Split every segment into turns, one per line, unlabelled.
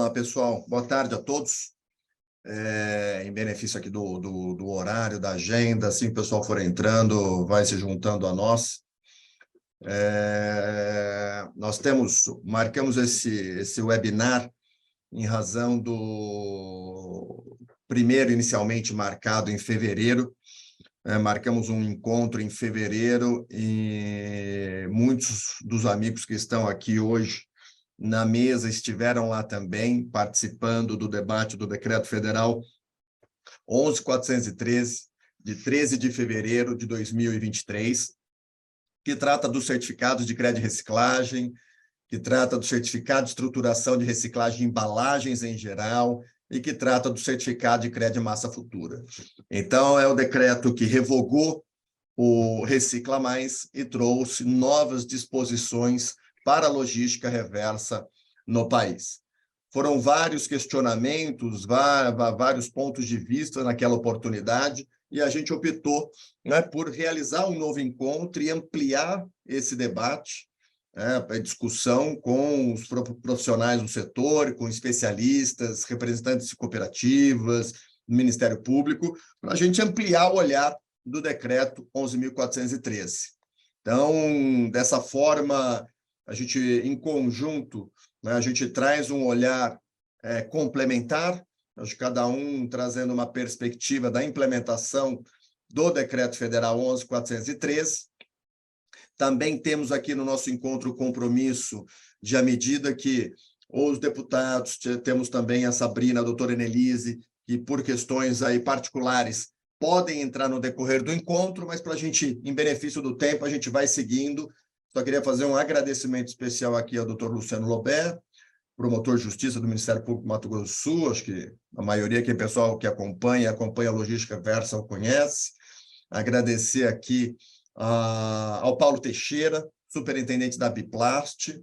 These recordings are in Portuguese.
Olá, pessoal. Boa tarde a todos. Em benefício aqui do horário, da agenda, assim que o pessoal for entrando, vai se juntando a nós. Nós marcamos esse webinar em razão do primeiro, inicialmente marcado em fevereiro. Marcamos um encontro em fevereiro e muitos dos amigos que estão aqui hoje na mesa estiveram lá também, participando do debate do Decreto Federal 11.413, de 13 de fevereiro de 2023, que trata dos certificados de crédito de reciclagem, que trata do certificado de estruturação de reciclagem de embalagens em geral e que trata do certificado de crédito de massa futura. Então, é o decreto que revogou o Recicla Mais e trouxe novas disposições para a logística reversa no país. Foram vários questionamentos, vários pontos de vista naquela oportunidade, e a gente optou, né, por realizar um novo encontro e ampliar esse debate, a discussão com os profissionais do setor, com especialistas, representantes de cooperativas, do Ministério Público, para a gente ampliar o olhar do decreto 11.413. Então, dessa forma, a gente, em conjunto, né, a gente traz um olhar complementar, acho que cada um trazendo uma perspectiva da implementação do Decreto Federal 11.413. Também temos aqui no nosso encontro o compromisso de, à medida que os deputados, temos também a Sabrina, a doutora Enelise, que por questões aí particulares podem entrar no decorrer do encontro, mas para a gente, em benefício do tempo, a gente vai seguindo. Só queria fazer um agradecimento especial aqui ao doutor Luciano Lobé, promotor de justiça do Ministério Público do Mato Grosso do Sul, acho que a maioria que é pessoal que acompanha a logística reversa o conhece. Agradecer aqui ao Paulo Teixeira, superintendente da Biplast.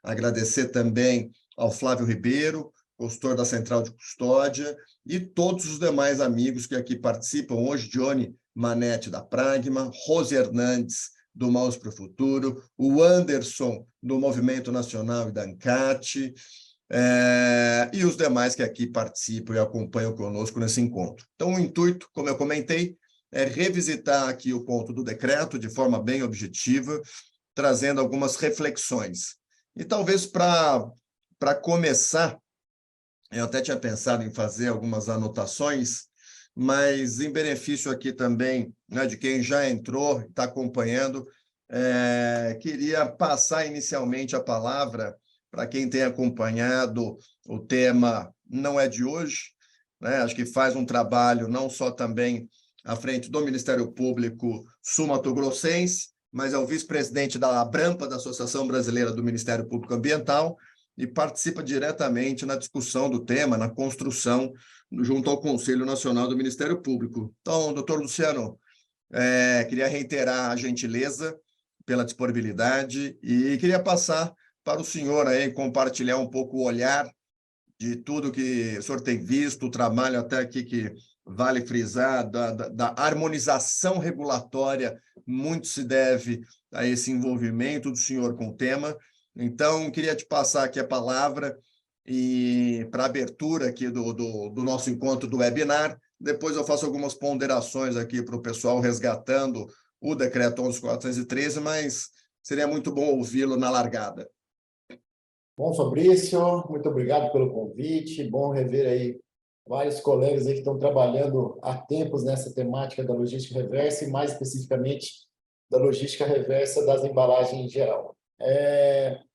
Agradecer também ao Flávio Ribeiro, consultor da Central de Custódia, e todos os demais amigos que aqui participam hoje, Johnny Manetti, da Pragma, Rose Hernandes, do Mouse para o Futuro, o Anderson, do Movimento Nacional e da ANCAT, e os demais que aqui participam e acompanham conosco nesse encontro. Então, o intuito, como eu comentei, é revisitar aqui o ponto do decreto de forma bem objetiva, trazendo algumas reflexões. E talvez para começar, eu até tinha pensado em fazer algumas anotações, mas em benefício aqui também, né, de quem já entrou, está acompanhando, queria passar inicialmente a palavra para quem tem acompanhado o tema, não é de hoje, né, acho que faz um trabalho não só também à frente do Ministério Público sul-mato-grossense, mas é o vice-presidente da ABRAMPA, da Associação Brasileira do Ministério Público Ambiental, e participa diretamente na discussão do tema, na construção, junto ao Conselho Nacional do Ministério Público. Então, doutor Luciano, queria reiterar a gentileza pela disponibilidade e queria passar para o senhor aí compartilhar um pouco o olhar de tudo que o senhor tem visto, o trabalho até aqui que vale frisar, da harmonização regulatória, muito se deve a esse envolvimento do senhor com o tema. Então, queria te passar aqui a palavra e para a abertura aqui do nosso encontro do webinar. Depois eu faço algumas ponderações aqui para o pessoal resgatando o decreto 11.413, mas seria muito bom ouvi-lo na largada.
Bom, Fabrício, muito obrigado pelo convite. Bom rever aí vários colegas aí que estão trabalhando há tempos nessa temática da logística reversa e, mais especificamente, da logística reversa das embalagens em geral.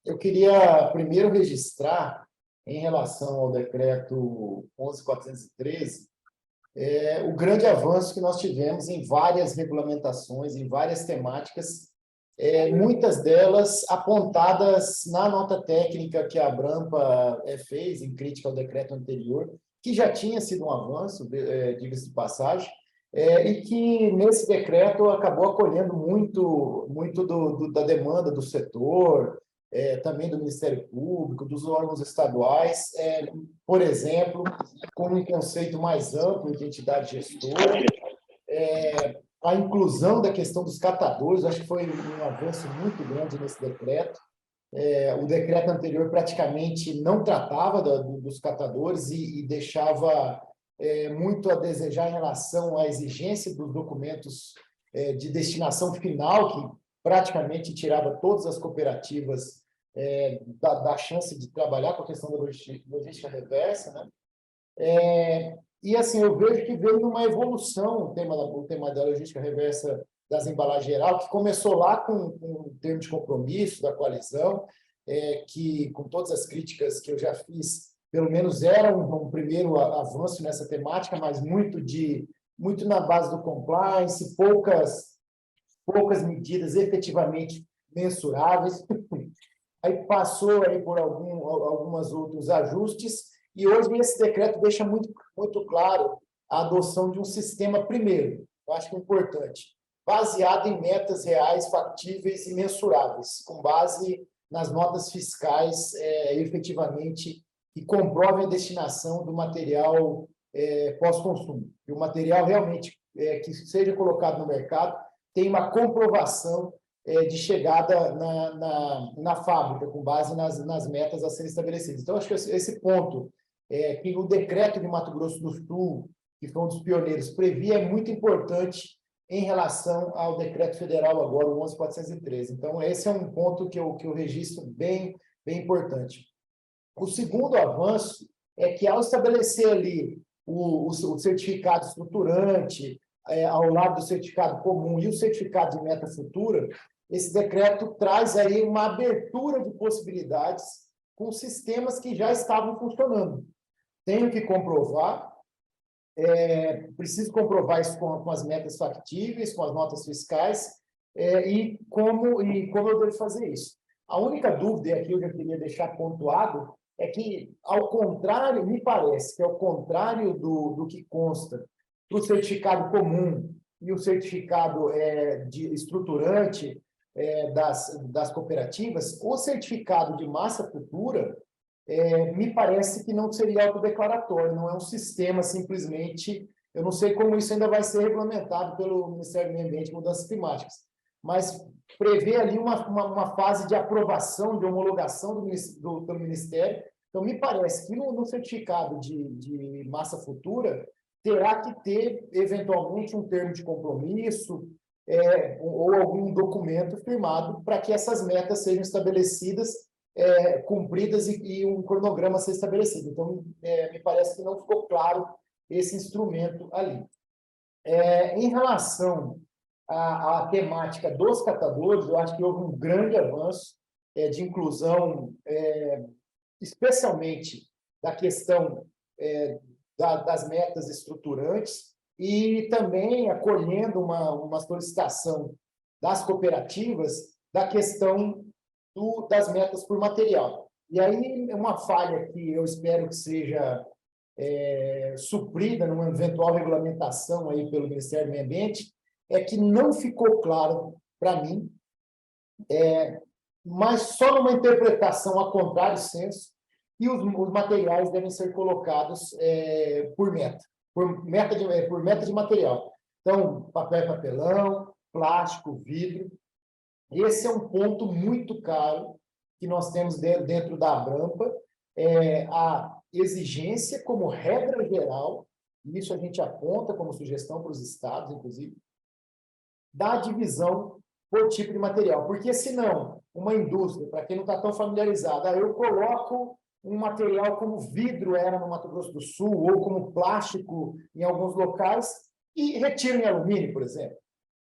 Eu queria primeiro registrar, em relação ao decreto 11.413, o grande avanço que nós tivemos em várias regulamentações, em várias temáticas, muitas delas apontadas na nota técnica que a ABRAMPA fez em crítica ao decreto anterior, que já tinha sido um avanço, diga-se de passagem, e que nesse decreto acabou acolhendo muito da demanda do setor, também do Ministério Público, dos órgãos estaduais, por exemplo, com um conceito mais amplo de entidade gestora, a inclusão da questão dos catadores, acho que foi um avanço muito grande nesse decreto, O decreto anterior praticamente não tratava dos catadores e deixava muito a desejar em relação à exigência dos documentos de destinação final, que praticamente tirava todas as cooperativas da chance de trabalhar com a questão da logística reversa, né? E assim, eu vejo que veio uma evolução o tema da logística reversa das embalagens geral, que começou lá com o termo de compromisso da coalizão, que, com todas as críticas que eu já fiz, pelo menos era um primeiro avanço nessa temática, mas muito na base do compliance, poucas medidas efetivamente mensuráveis. Aí passou aí por alguns outros ajustes, e hoje esse decreto deixa muito claro a adoção de um sistema, primeiro, eu acho que é importante, baseado em metas reais, factíveis e mensuráveis, com base nas notas fiscais efetivamente que comprovem a destinação do material pós-consumo. E o material realmente que seja colocado no mercado tem uma comprovação de chegada na fábrica, com base nas metas a serem estabelecidas. Então, acho que esse ponto que o decreto de Mato Grosso do Sul, que foi um dos pioneiros, previa, é muito importante em relação ao decreto federal agora, o 11.413. Então, esse é um ponto que eu registro bem importante. O segundo avanço é que, ao estabelecer ali o certificado estruturante, ao lado do certificado comum e o certificado de meta futura, esse decreto traz aí uma abertura de possibilidades com sistemas que já estavam funcionando. Tenho que comprovar, preciso comprovar isso com as metas factíveis, com as notas fiscais, e como eu devo fazer isso. A única dúvida, e aqui eu já queria deixar pontuado, é que, ao contrário, me parece que, ao contrário do que consta para o certificado comum e o certificado de estruturante das cooperativas, o certificado de massa futura me parece que não seria autodeclaratório, não é um sistema simplesmente, eu não sei como isso ainda vai ser regulamentado pelo Ministério do Meio Ambiente e Mudanças Climáticas, mas prevê ali uma fase de aprovação, de homologação pelo Ministério. Então, me parece que no certificado de massa futura terá que ter, eventualmente, um termo de compromisso ou algum documento firmado para que essas metas sejam estabelecidas, cumpridas e um cronograma ser estabelecido. Então, me parece que não ficou claro esse instrumento ali. Em relação à temática dos catadores, eu acho que houve um grande avanço de inclusão, especialmente da questão das metas estruturantes, e também acolhendo uma solicitação das cooperativas da questão das metas por material. E aí, uma falha que eu espero que seja suprida numa eventual regulamentação aí pelo Ministério do Meio Ambiente, é que não ficou claro para mim, mas só numa interpretação a contrário senso, e os materiais devem ser colocados por meta de material. Então, papel e papelão, plástico, vidro. Esse é um ponto muito caro que nós temos dentro da Abrampa, a exigência como regra geral, e isso a gente aponta como sugestão para os estados, inclusive, da divisão por tipo de material. Porque, senão, uma indústria, para quem não está tão familiarizado, eu coloco um material como vidro era no Mato Grosso do Sul, ou como plástico em alguns locais, e retiro em alumínio, por exemplo.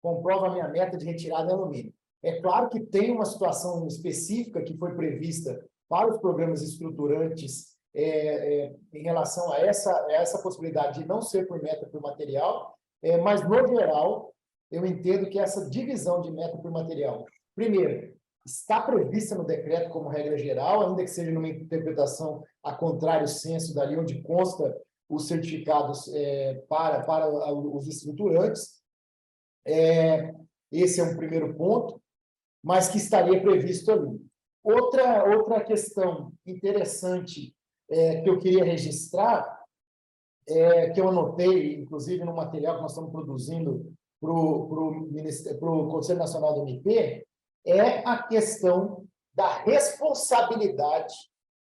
Comprova a minha meta de retirada em alumínio. É claro que tem uma situação específica que foi prevista para os programas estruturantes em relação a essa possibilidade de não ser por meta por material, mas, no geral, eu entendo que essa divisão de meta por material, primeiro, está prevista no decreto como regra geral, ainda que seja numa interpretação a contrário senso dali onde consta os certificados para os estruturantes. Esse é um primeiro ponto, mas que estaria previsto ali. Outra questão interessante que eu queria registrar, que eu anotei, inclusive, no material que nós estamos produzindo para o Conselho Nacional do MP, é a questão da responsabilidade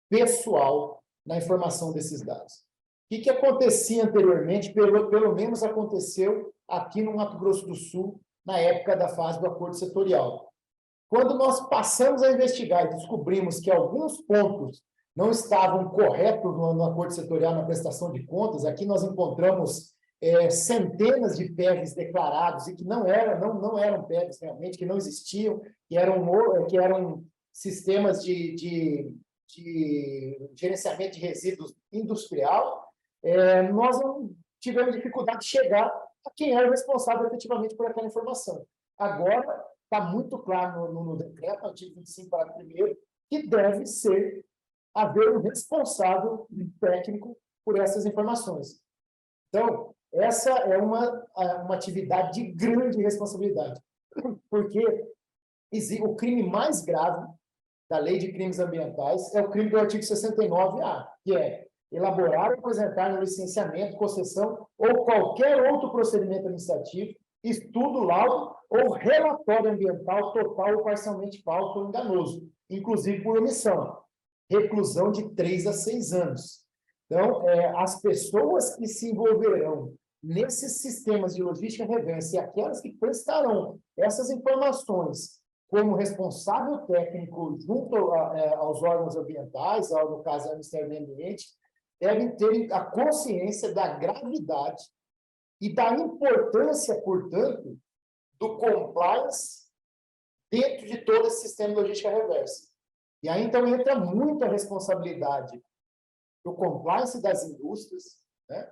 pessoal na informação desses dados. O que acontecia anteriormente, pelo menos aconteceu aqui no Mato Grosso do Sul, na época da fase do acordo setorial. Quando nós passamos a investigar e descobrimos que alguns pontos não estavam corretos no acordo setorial, na prestação de contas, aqui nós encontramos centenas de PEVs declarados e que não eram PEVs realmente, que não existiam, que eram sistemas de gerenciamento de resíduos industrial. Nós não tivemos dificuldade de chegar a quem era responsável efetivamente por aquela informação. Agora, está muito claro no decreto, artigo 25, parágrafo 1º, que deve haver um responsável técnico por essas informações. Então, essa é uma atividade de grande responsabilidade, porque o crime mais grave da Lei de Crimes Ambientais é o crime do artigo 69A, que é elaborar ou apresentar no licenciamento, concessão ou qualquer outro procedimento administrativo, estudo, laudo ou relatório ambiental total ou parcialmente falso ou enganoso, inclusive por omissão, reclusão de 3 a 6 anos. Então, as pessoas que se envolverão nesses sistemas de logística reversa e aquelas que prestarão essas informações como responsável técnico junto aos órgãos ambientais, no caso, ao Ministério do Meio Ambiente, devem ter a consciência da gravidade e da importância, portanto, do compliance dentro de todo esse sistema de logística reversa. E aí, então, entra muita responsabilidade do compliance das indústrias, né?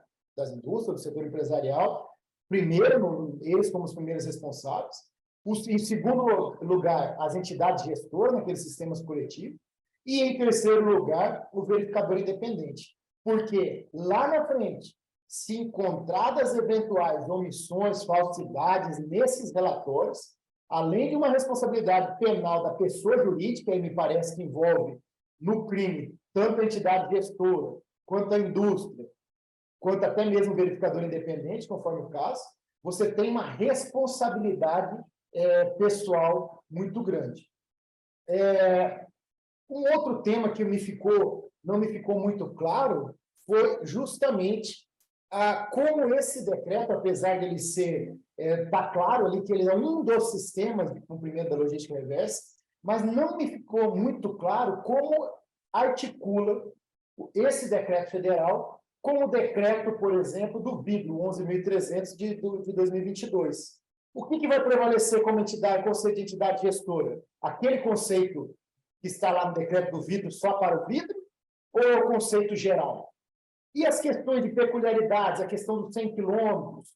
Do setor empresarial, primeiro, eles como os primeiros responsáveis, em segundo lugar, as entidades gestoras naqueles sistemas coletivos, e, em terceiro lugar, o verificador independente. Porque, lá na frente, se encontradas eventuais omissões, falsidades nesses relatórios, além de uma responsabilidade penal da pessoa jurídica, e me parece que envolve no crime tanto a entidade gestora, quanto a indústria, quanto até mesmo o verificador independente, conforme o caso, você tem uma responsabilidade pessoal muito grande. Um outro tema que não me ficou muito claro foi justamente como esse decreto, apesar de ele está claro ali que ele é um dos sistemas de cumprimento da logística reversa, mas não me ficou muito claro como articula esse decreto federal com o decreto, por exemplo, do vidro 11.300 de 2022. O que vai prevalecer como conceito de entidade gestora? Aquele conceito que está lá no decreto do vidro só para o vidro ou é o conceito geral? E as questões de peculiaridades, a questão dos 100 quilômetros,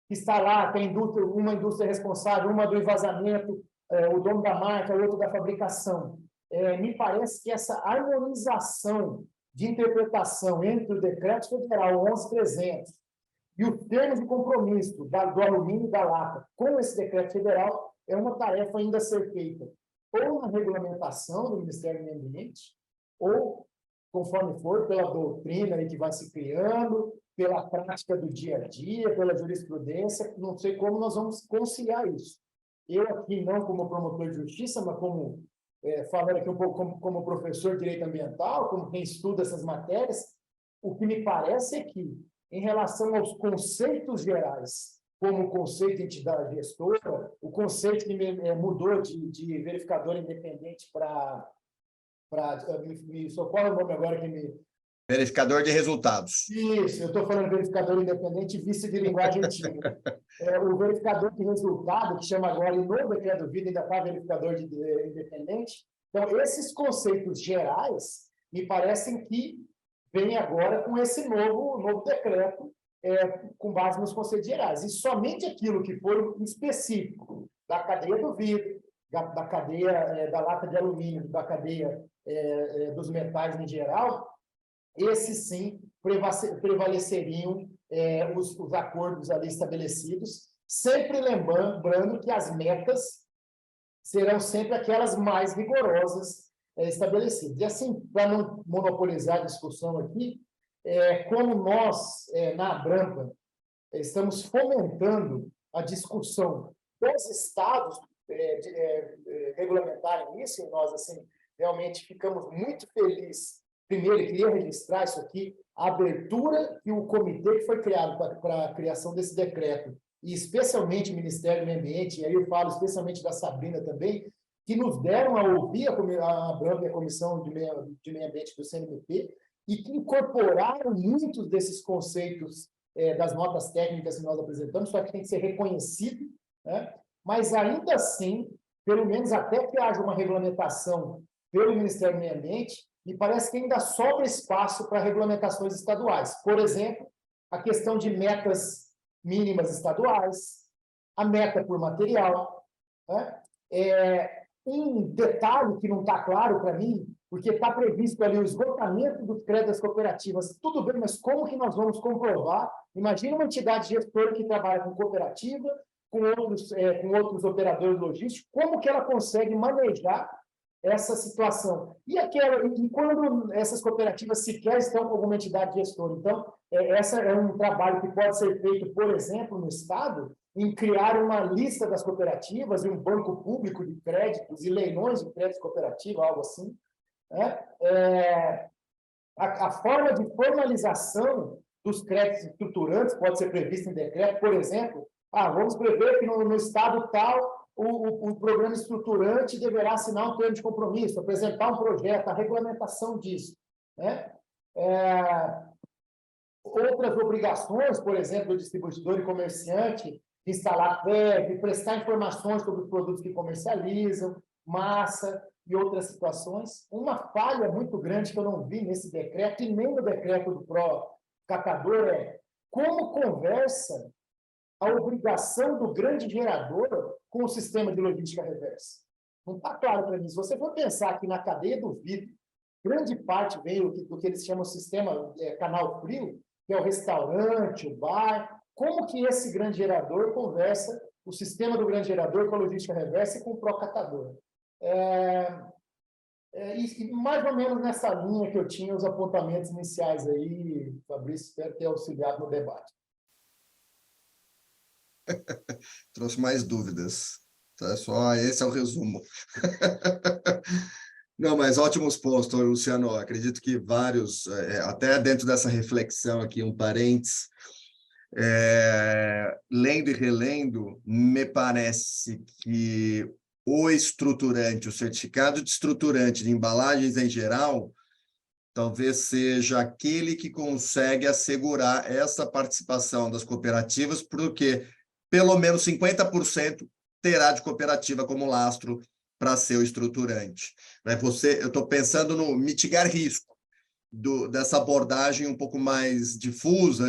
que está lá, tem uma indústria responsável, uma do envasamento, o dono da marca, o outro da fabricação. Me parece que essa harmonização de interpretação entre o decreto federal 11.300 e os termos de compromisso do alumínio e da lata com esse decreto federal é uma tarefa ainda a ser feita ou na regulamentação do Ministério do Meio Ambiente, ou, conforme for, pela doutrina aí que vai se criando, pela prática do dia a dia, pela jurisprudência, não sei como nós vamos conciliar isso. Eu aqui, não como promotor de justiça, mas falando aqui um pouco como professor de direito ambiental, como quem estuda essas matérias, o que me parece é que, em relação aos conceitos gerais, como o conceito de entidade gestora, o conceito que mudou de verificador independente me socorre o nome agora que me...
Verificador de resultados.
Isso, eu estou falando verificador independente, vice de linguagem antiga. O verificador de resultado, que chama agora, em novo decreto do vidro, ainda está verificador independente. Então, esses conceitos gerais me parecem que vêm agora com esse novo decreto, com base nos conceitos gerais. E somente aquilo que for específico da cadeia do vidro, da cadeia da lata de alumínio, da cadeia dos metais em geral, esses sim prevaleceriam os acordos ali estabelecidos, sempre lembrando que as metas serão sempre aquelas mais rigorosas estabelecidas. E assim, para não monopolizar a discussão aqui, como nós, na Abrampa, estamos fomentando a discussão dos estados regulamentarem isso, e nós, assim, realmente ficamos muito felizes. Primeiro, eu queria registrar isso aqui, a abertura e o comitê que foi criado para a criação desse decreto, e especialmente o Ministério do Meio Ambiente, e aí eu falo especialmente da Sabrina também, que nos deram a ouvir a Branca e a Comissão de Meio Ambiente do CNMP, e que incorporaram muitos desses conceitos das notas técnicas que nós apresentamos, só que tem que ser reconhecido, né? Mas ainda assim, pelo menos até que haja uma regulamentação pelo Ministério do Meio Ambiente, me parece que ainda sobra espaço para regulamentações estaduais. Por exemplo, a questão de metas mínimas estaduais, a meta por material, né? Um detalhe que não está claro para mim, porque está previsto ali o esgotamento dos créditos cooperativas. Tudo bem, mas como que nós vamos comprovar? Imagina uma entidade gestora que trabalha com cooperativa, com outros operadores logísticos, como que ela consegue manejar essa situação? E quando essas cooperativas sequer estão com alguma entidade gestora? Então, esse é um trabalho que pode ser feito, por exemplo, no Estado, em criar uma lista das cooperativas e um banco público de créditos e leilões de crédito cooperativo, algo assim, né? A forma de formalização dos créditos estruturantes pode ser prevista em decreto, por exemplo, vamos prever que no estado tal o programa estruturante deverá assinar um termo de compromisso, apresentar um projeto, a regulamentação disso, né? Outras obrigações, por exemplo, do distribuidor e comerciante, instalar PEV, prestar informações sobre os produtos que comercializam, massa e outras situações. Uma falha muito grande que eu não vi nesse decreto, e nem no decreto do Catador, como conversa a obrigação do grande gerador com o sistema de logística reversa. Não está claro para mim. Se você for pensar que na cadeia do vidro, grande parte veio do que eles chamam de sistema canal frio, que é o restaurante, o bar, como que esse grande gerador conversa, o sistema do grande gerador com a logística reversa e com o pró-catador. E mais ou menos nessa linha que eu tinha os apontamentos iniciais aí, Fabrício, espero ter auxiliado no debate.
Trouxe mais dúvidas. Só esse é o resumo. Não, mas ótimos pontos, Luciano. Acredito que vários, até dentro dessa reflexão aqui, um parênteses, lendo e relendo, me parece que o estruturante, o certificado de estruturante de embalagens em geral, talvez seja aquele que consegue assegurar essa participação das cooperativas, porque pelo menos 50% terá de cooperativa como lastro para ser o estruturante. Eu estou pensando no mitigar risco dessa abordagem um pouco mais difusa,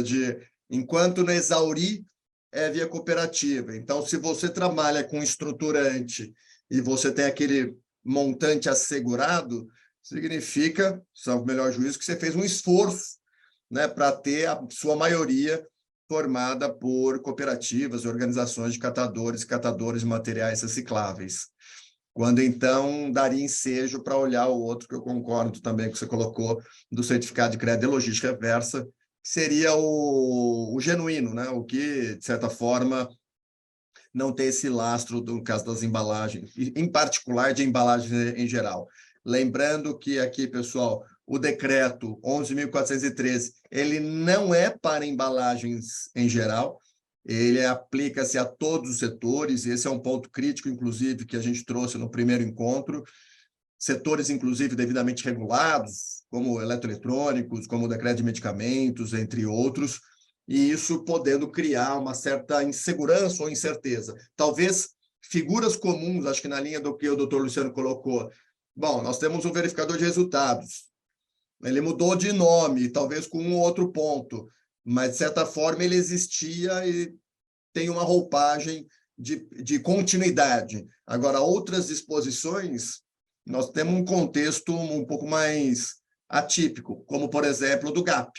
enquanto não exaurir, via cooperativa. Então, se você trabalha com estruturante e você tem aquele montante assegurado, significa, salvo o melhor juízo, que você fez um esforço, né, para ter a sua maioria formada por cooperativas, organizações de catadores de materiais recicláveis. Quando, então, daria ensejo para olhar o outro, que eu concordo também com o que você colocou, do certificado de crédito de logística reversa, que seria o genuíno, né? O que, de certa forma, não tem esse lastro no caso das embalagens, em particular de embalagens em geral. Lembrando que aqui, pessoal, o decreto 11.413, ele não é para embalagens em geral, ele aplica-se a todos os setores, e esse é um ponto crítico, inclusive, que a gente trouxe no primeiro encontro, setores, inclusive, devidamente regulados, como eletroeletrônicos, como o decreto de medicamentos, entre outros, e isso podendo criar uma certa insegurança ou incerteza. Talvez figuras comuns, acho que na linha do que o doutor Luciano colocou. Bom, nós temos um verificador de resultados. Ele mudou de nome, talvez com um outro ponto, mas, de certa forma, ele existia e tem uma roupagem de continuidade. Agora, outras disposições, nós temos um contexto um pouco mais atípico, como, por exemplo, do GAP,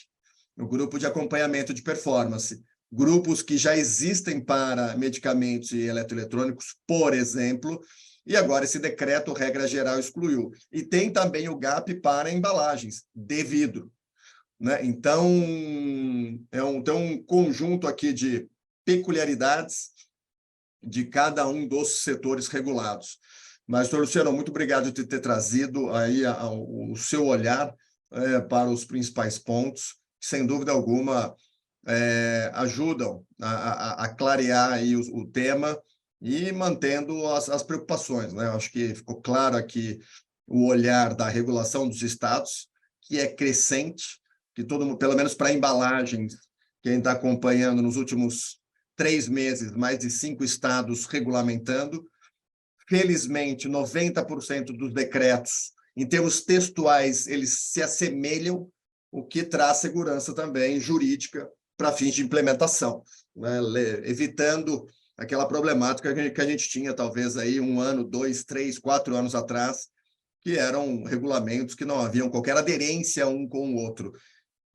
o Grupo de Acompanhamento de Performance. Grupos que já existem para medicamentos e eletroeletrônicos, por exemplo, e agora esse decreto, regra geral, excluiu. E tem também o GAP para embalagens de vidro, né? Então, tem um conjunto aqui de peculiaridades de cada um dos setores regulados. Mas, doutor Luciano, muito obrigado por ter trazido aí o seu olhar para os principais pontos, que, sem dúvida alguma, ajudam a clarear aí o tema e mantendo as preocupações, né? Acho que ficou claro aqui o olhar da regulação dos estados, que é crescente, que todo mundo, pelo menos para embalagens, quem está acompanhando nos últimos 3 meses, mais de 5 estados regulamentando. Felizmente, 90% dos decretos, em termos textuais, eles se assemelham, o que traz segurança também jurídica para fins de implementação, né? Evitando aquela problemática que a gente tinha, talvez, aí 1 ano, 2, 3, 4 anos atrás, que eram regulamentos que não haviam qualquer aderência um com o outro.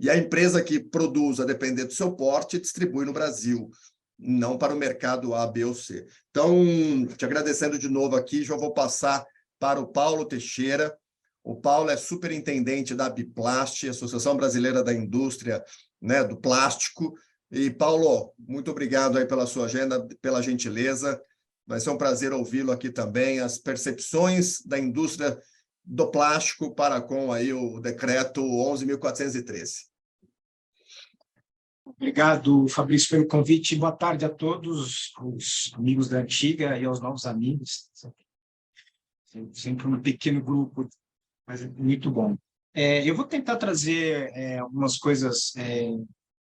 E a empresa que produz, a depender do seu porte, distribui no Brasil, não para o mercado A, B ou C. Então, te agradecendo de novo aqui, já vou passar para o Paulo Teixeira. O Paulo é superintendente da Biplast, Associação Brasileira da Indústria, né, do Plástico. E, Paulo, muito obrigado aí pela sua agenda, pela gentileza. Vai ser um prazer ouvi-lo aqui também, as percepções da indústria do plástico para com aí o decreto 11.413.
Obrigado, Fabrício, pelo convite. Boa tarde a todos os amigos da antiga e aos novos amigos. Sempre um pequeno grupo, mas é muito bom. Eu vou tentar trazer algumas coisas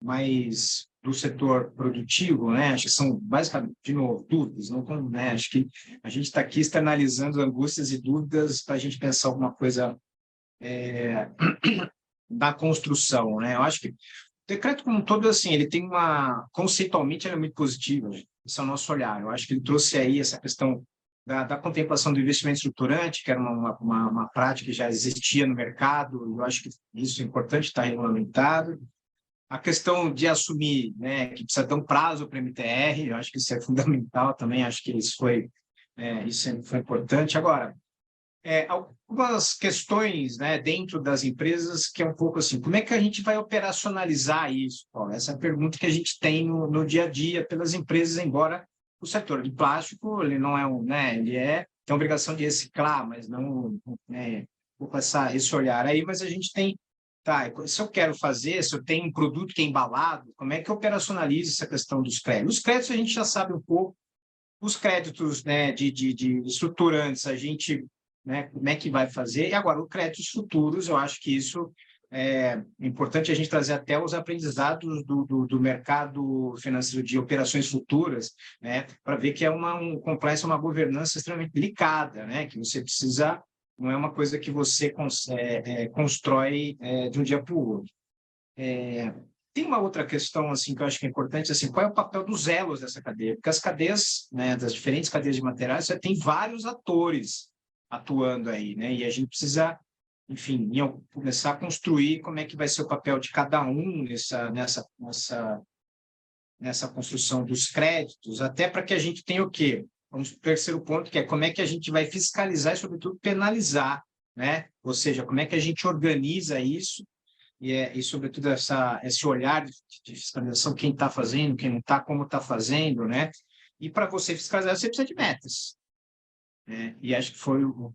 mais do setor produtivo, né? Acho que são basicamente, de novo, dúvidas, não, né? Acho que a gente está aqui externalizando angústias e dúvidas para a gente pensar alguma coisa da construção, né? Eu acho que o decreto como um todo, assim, ele tem conceitualmente, ele é muito positivo, esse é o nosso olhar. Eu acho que ele trouxe aí essa questão da contemplação do investimento estruturante, que era uma prática que já existia no mercado, eu acho que isso é importante estar regulamentado. A questão de assumir, né, que precisa ter um prazo para a MTR, eu acho que isso é fundamental também, acho que isso foi importante. Agora, algumas questões, né, dentro das empresas que é um pouco assim, como é que a gente vai operacionalizar isso, Paulo? Essa é a pergunta que a gente tem no dia a dia pelas empresas, embora o setor de plástico, ele não é né, ele tem a obrigação de reciclar, mas não, né, vou passar esse olhar aí, mas a gente tem, tá, se eu quero fazer, se eu tenho um produto que é embalado, como é que eu operacionalizo essa questão dos créditos? Os créditos a gente já sabe um pouco, os créditos, né, de estruturantes, a gente, né, como é que vai fazer, e agora, os créditos futuros, eu acho que isso é importante a gente trazer até os aprendizados do mercado financeiro de operações futuras, né, para ver que é um compliance, uma governança extremamente delicada, né, que você precisa, não é uma coisa que você constrói de um dia para o outro. Tem uma outra questão assim que eu acho que é importante, assim, qual é o papel dos elos dessa cadeia? Porque as cadeias, né, das diferentes cadeias de materiais, você tem vários atores atuando aí, né? E a gente precisa, enfim, começar a construir como é que vai ser o papel de cada um nessa construção dos créditos, até para que a gente tenha o quê? Vamos para o terceiro ponto, que é como é que a gente vai fiscalizar e, sobretudo, penalizar, né? Ou seja, como é que a gente organiza isso e sobretudo, esse olhar de fiscalização, quem está fazendo, quem não está, como está fazendo, né? E para você fiscalizar, você precisa de metas. Né? E acho que foi o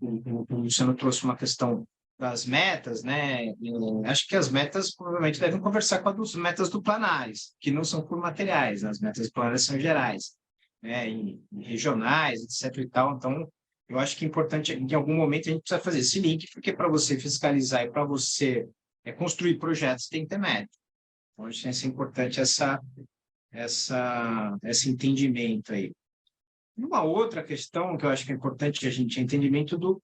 Luciano trouxe uma questão das metas, né? Acho que as metas provavelmente devem conversar com as metas do Planares, que não são por materiais, né? As metas do Planares são gerais, né? E regionais, etc. e tal. Então, eu acho que é importante, em algum momento, a gente precisa fazer esse link, porque para você fiscalizar e para você construir projetos, tem que ter meta. Então, acho que é importante esse entendimento aí. Uma outra questão que eu acho que é importante a gente entendimento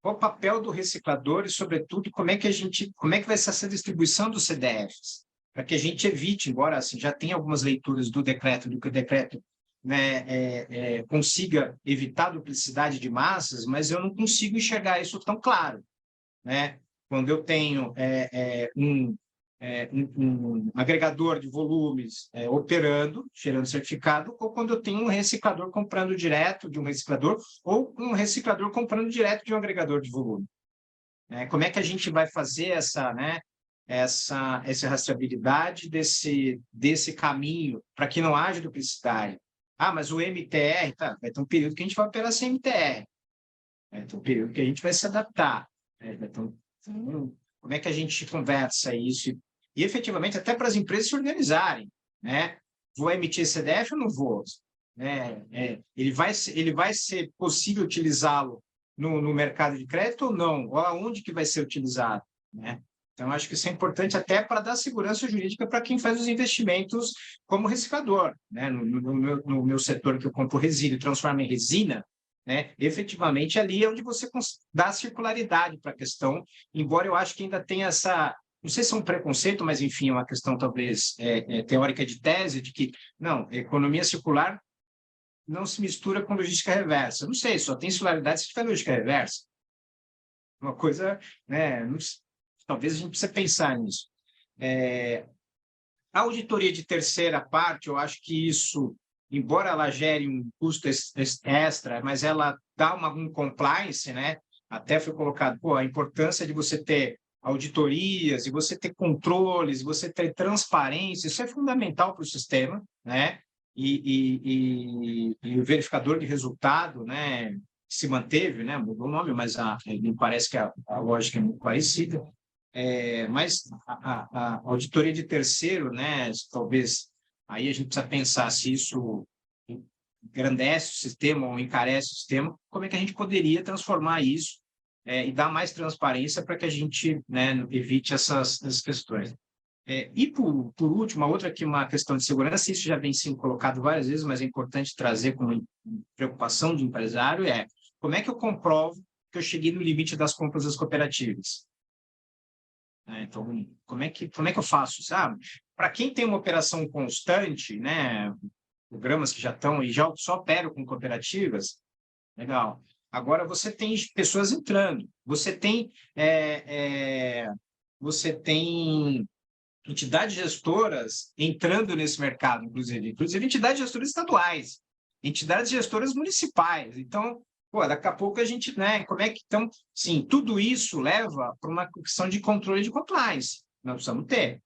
qual o papel do reciclador e, sobretudo, como é que vai ser essa distribuição dos CDFs, para que a gente evite, embora assim, já tenha algumas leituras do decreto, do que o decreto, né, consiga evitar a duplicidade de massas, mas eu não consigo enxergar isso tão claro, né? Quando eu tenho um agregador de volumes operando, gerando certificado, ou quando eu tenho um reciclador comprando direto de um reciclador, ou um reciclador comprando direto de um agregador de volume. Como é que a gente vai fazer essa rastreabilidade desse caminho para que não haja duplicidade? Ah, mas o MTR, tá, vai ter um período que a gente vai operar sem MTR. Então, o período que a gente vai se adaptar. Então, como é que a gente conversa isso? E efetivamente, até para as empresas se organizarem, né? Vou emitir CDF ou não vou? Ele vai ser possível utilizá-lo no mercado de crédito ou não? Ou aonde que vai ser utilizado, né? Então, acho que isso é importante até para dar segurança jurídica para quem faz os investimentos como reciclador, né? No meu setor, que eu compro resíduo e transformo em resina, né? Efetivamente, ali é onde você dá circularidade para a questão, embora eu acho que ainda tenha essa, não sei se é um preconceito, mas, enfim, é uma questão talvez teórica de tese, de que, não, economia circular não se mistura com logística reversa. Não sei, só tem circularidade se tiver logística reversa. Uma coisa, né? Talvez a gente precise pensar nisso. A auditoria de terceira parte, eu acho que isso, embora ela gere um custo extra, mas ela dá um compliance, né? Até foi colocado, a importância de você ter auditorias, e você ter controles, você ter transparência, isso é fundamental para o sistema, né? E o verificador de resultado, né? Se manteve, né? Mudou o nome, mas me parece que a lógica é muito parecida. Mas a auditoria de terceiro, né? Talvez aí a gente precisa pensar se isso engrandece o sistema ou encarece o sistema, como é que a gente poderia transformar isso e dar mais transparência para que a gente, né, evite essas questões. E, por último, uma questão de segurança, isso já vem sendo colocado várias vezes, mas é importante trazer como preocupação de empresário, como é que eu comprovo que eu cheguei no limite das compras das cooperativas? Então, como é que eu faço, sabe? Para quem tem uma operação constante, né, programas que já estão e já só operam com cooperativas, legal. Agora você tem pessoas entrando, você tem entidades gestoras entrando nesse mercado, inclusive entidades gestoras estaduais, entidades gestoras municipais. Então, daqui a pouco a gente, né? Como é que então, sim, tudo isso leva para uma questão de controle de compliance. Nós precisamos ter,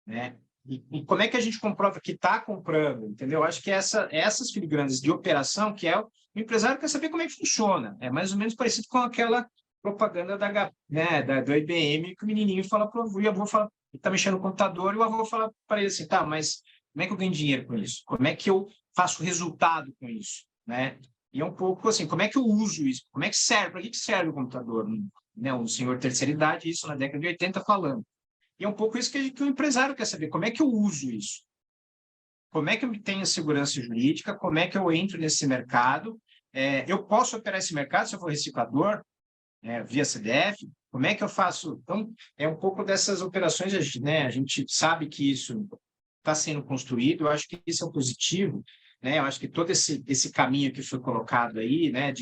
né? E como é que a gente comprova que está comprando, entendeu? Acho que essas filigranas de operação, que o empresário quer saber como é que funciona. É mais ou menos parecido com aquela propaganda da IBM, que o menininho fala para o avô, e o avô fala, ele está mexendo no computador, e o avô fala para ele assim, tá, mas como é que eu ganho dinheiro com isso? Como é que eu faço resultado com isso? Né? E é um pouco assim, como é que eu uso isso? Como é que serve? Para que serve o computador? Né? Um senhor terceira idade, isso na década de 80 falando. E é um pouco isso que o empresário quer saber. Como é que eu uso isso? Como é que eu tenho segurança jurídica? Como é que eu entro nesse mercado? Eu posso operar esse mercado se eu for reciclador, via CDF? Como é que eu faço? Então, é um pouco dessas operações, né? A gente sabe que isso está sendo construído, eu acho que isso é um positivo, né? Eu acho que todo esse caminho que foi colocado aí, né,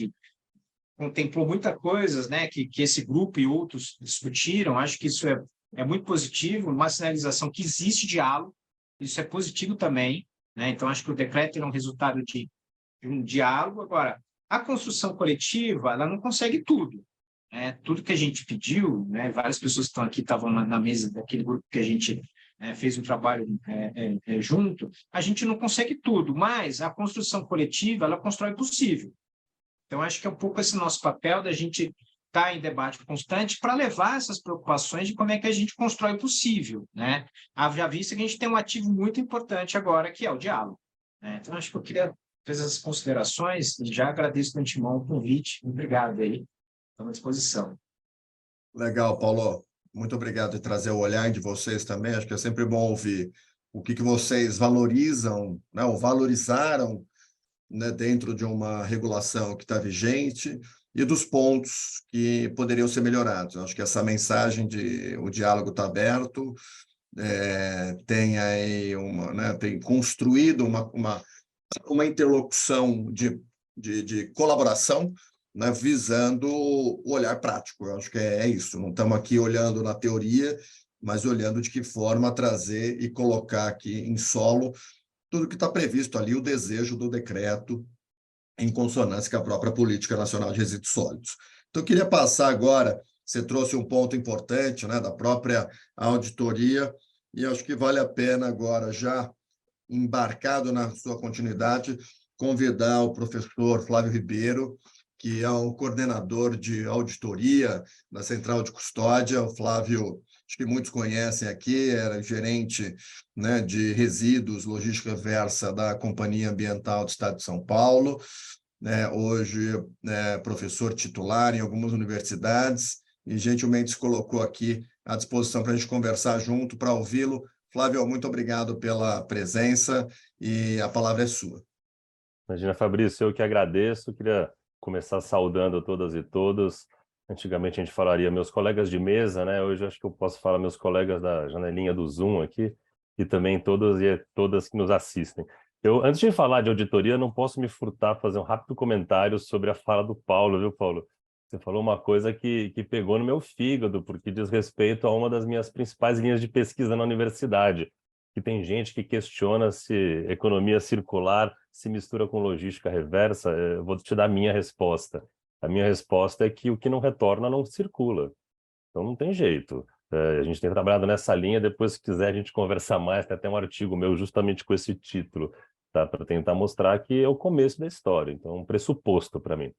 contemplou muitas coisas, né, que esse grupo e outros discutiram. Acho que isso é muito positivo, uma sinalização que existe diálogo, isso é positivo também, né? Então, acho que o decreto é um resultado de um diálogo. Agora, a construção coletiva, ela não consegue tudo. Tudo que a gente pediu, né? Várias pessoas que estão aqui estavam na mesa daquele grupo que a gente fez um trabalho junto, a gente não consegue tudo, mas a construção coletiva, ela constrói o possível. Então, acho que é um pouco esse nosso papel da gente estar em debate constante para levar essas preocupações de como é que a gente constrói o possível, né? Haja vista que a gente tem um ativo muito importante agora, que é o diálogo, né? Então, acho que eu queria fazer essas considerações e já agradeço de antemão o convite. Obrigado aí, estou à disposição.
Legal, Paulo. Muito obrigado por trazer o olhar de vocês também. Acho que é sempre bom ouvir o que vocês valorizam, né, ou valorizaram, né, dentro de uma regulação que está vigente e dos pontos que poderiam ser melhorados. Acho que essa mensagem de o diálogo está aberto, tem aí tem construído uma interlocução de colaboração, né, visando o olhar prático. Eu acho que é isso. Não estamos aqui olhando na teoria, mas olhando de que forma trazer e colocar aqui em solo tudo que está previsto ali, o desejo do decreto, em consonância com a própria Política Nacional de Resíduos Sólidos. Então, eu queria passar agora, você trouxe um ponto importante, né, da própria auditoria, e acho que vale a pena agora, já embarcado na sua continuidade, convidar o professor Flávio Ribeiro, que é o coordenador de auditoria da Central de Custódia. O Flávio, acho que muitos conhecem aqui, era gerente, né, de resíduos, logística reversa da Companhia Ambiental do Estado de São Paulo, né, hoje é professor titular em algumas universidades e gentilmente se colocou aqui à disposição para a gente conversar junto, para ouvi-lo. Flávio, muito obrigado pela presença e a palavra é sua.
Imagina, Fabrício, eu que agradeço, queria começar saudando todas e todos. Antigamente a gente falaria meus colegas de mesa, né? Hoje eu acho que eu posso falar meus colegas da janelinha do Zoom aqui e também todos e todas que nos assistem. Eu, antes de falar de auditoria, não posso me furtar a fazer um rápido comentário sobre a fala do Paulo, viu, Paulo? Você falou uma coisa que pegou no meu fígado, porque diz respeito a uma das minhas principais linhas de pesquisa na universidade, que tem gente que questiona se economia circular se mistura com logística reversa. Eu vou te dar a minha resposta. A minha resposta é que o que não retorna não circula. Então não tem jeito. A gente tem trabalhado nessa linha, depois se quiser a gente conversar mais, tem até um artigo meu justamente com esse título, tá? Para tentar mostrar que é o começo da história, então um pressuposto para mim.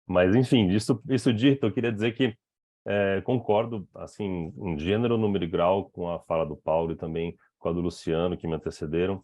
Mas enfim, isso dito, eu queria dizer que concordo, assim, em gênero, número e grau com a fala do Paulo e também com a do Luciano, que me antecederam.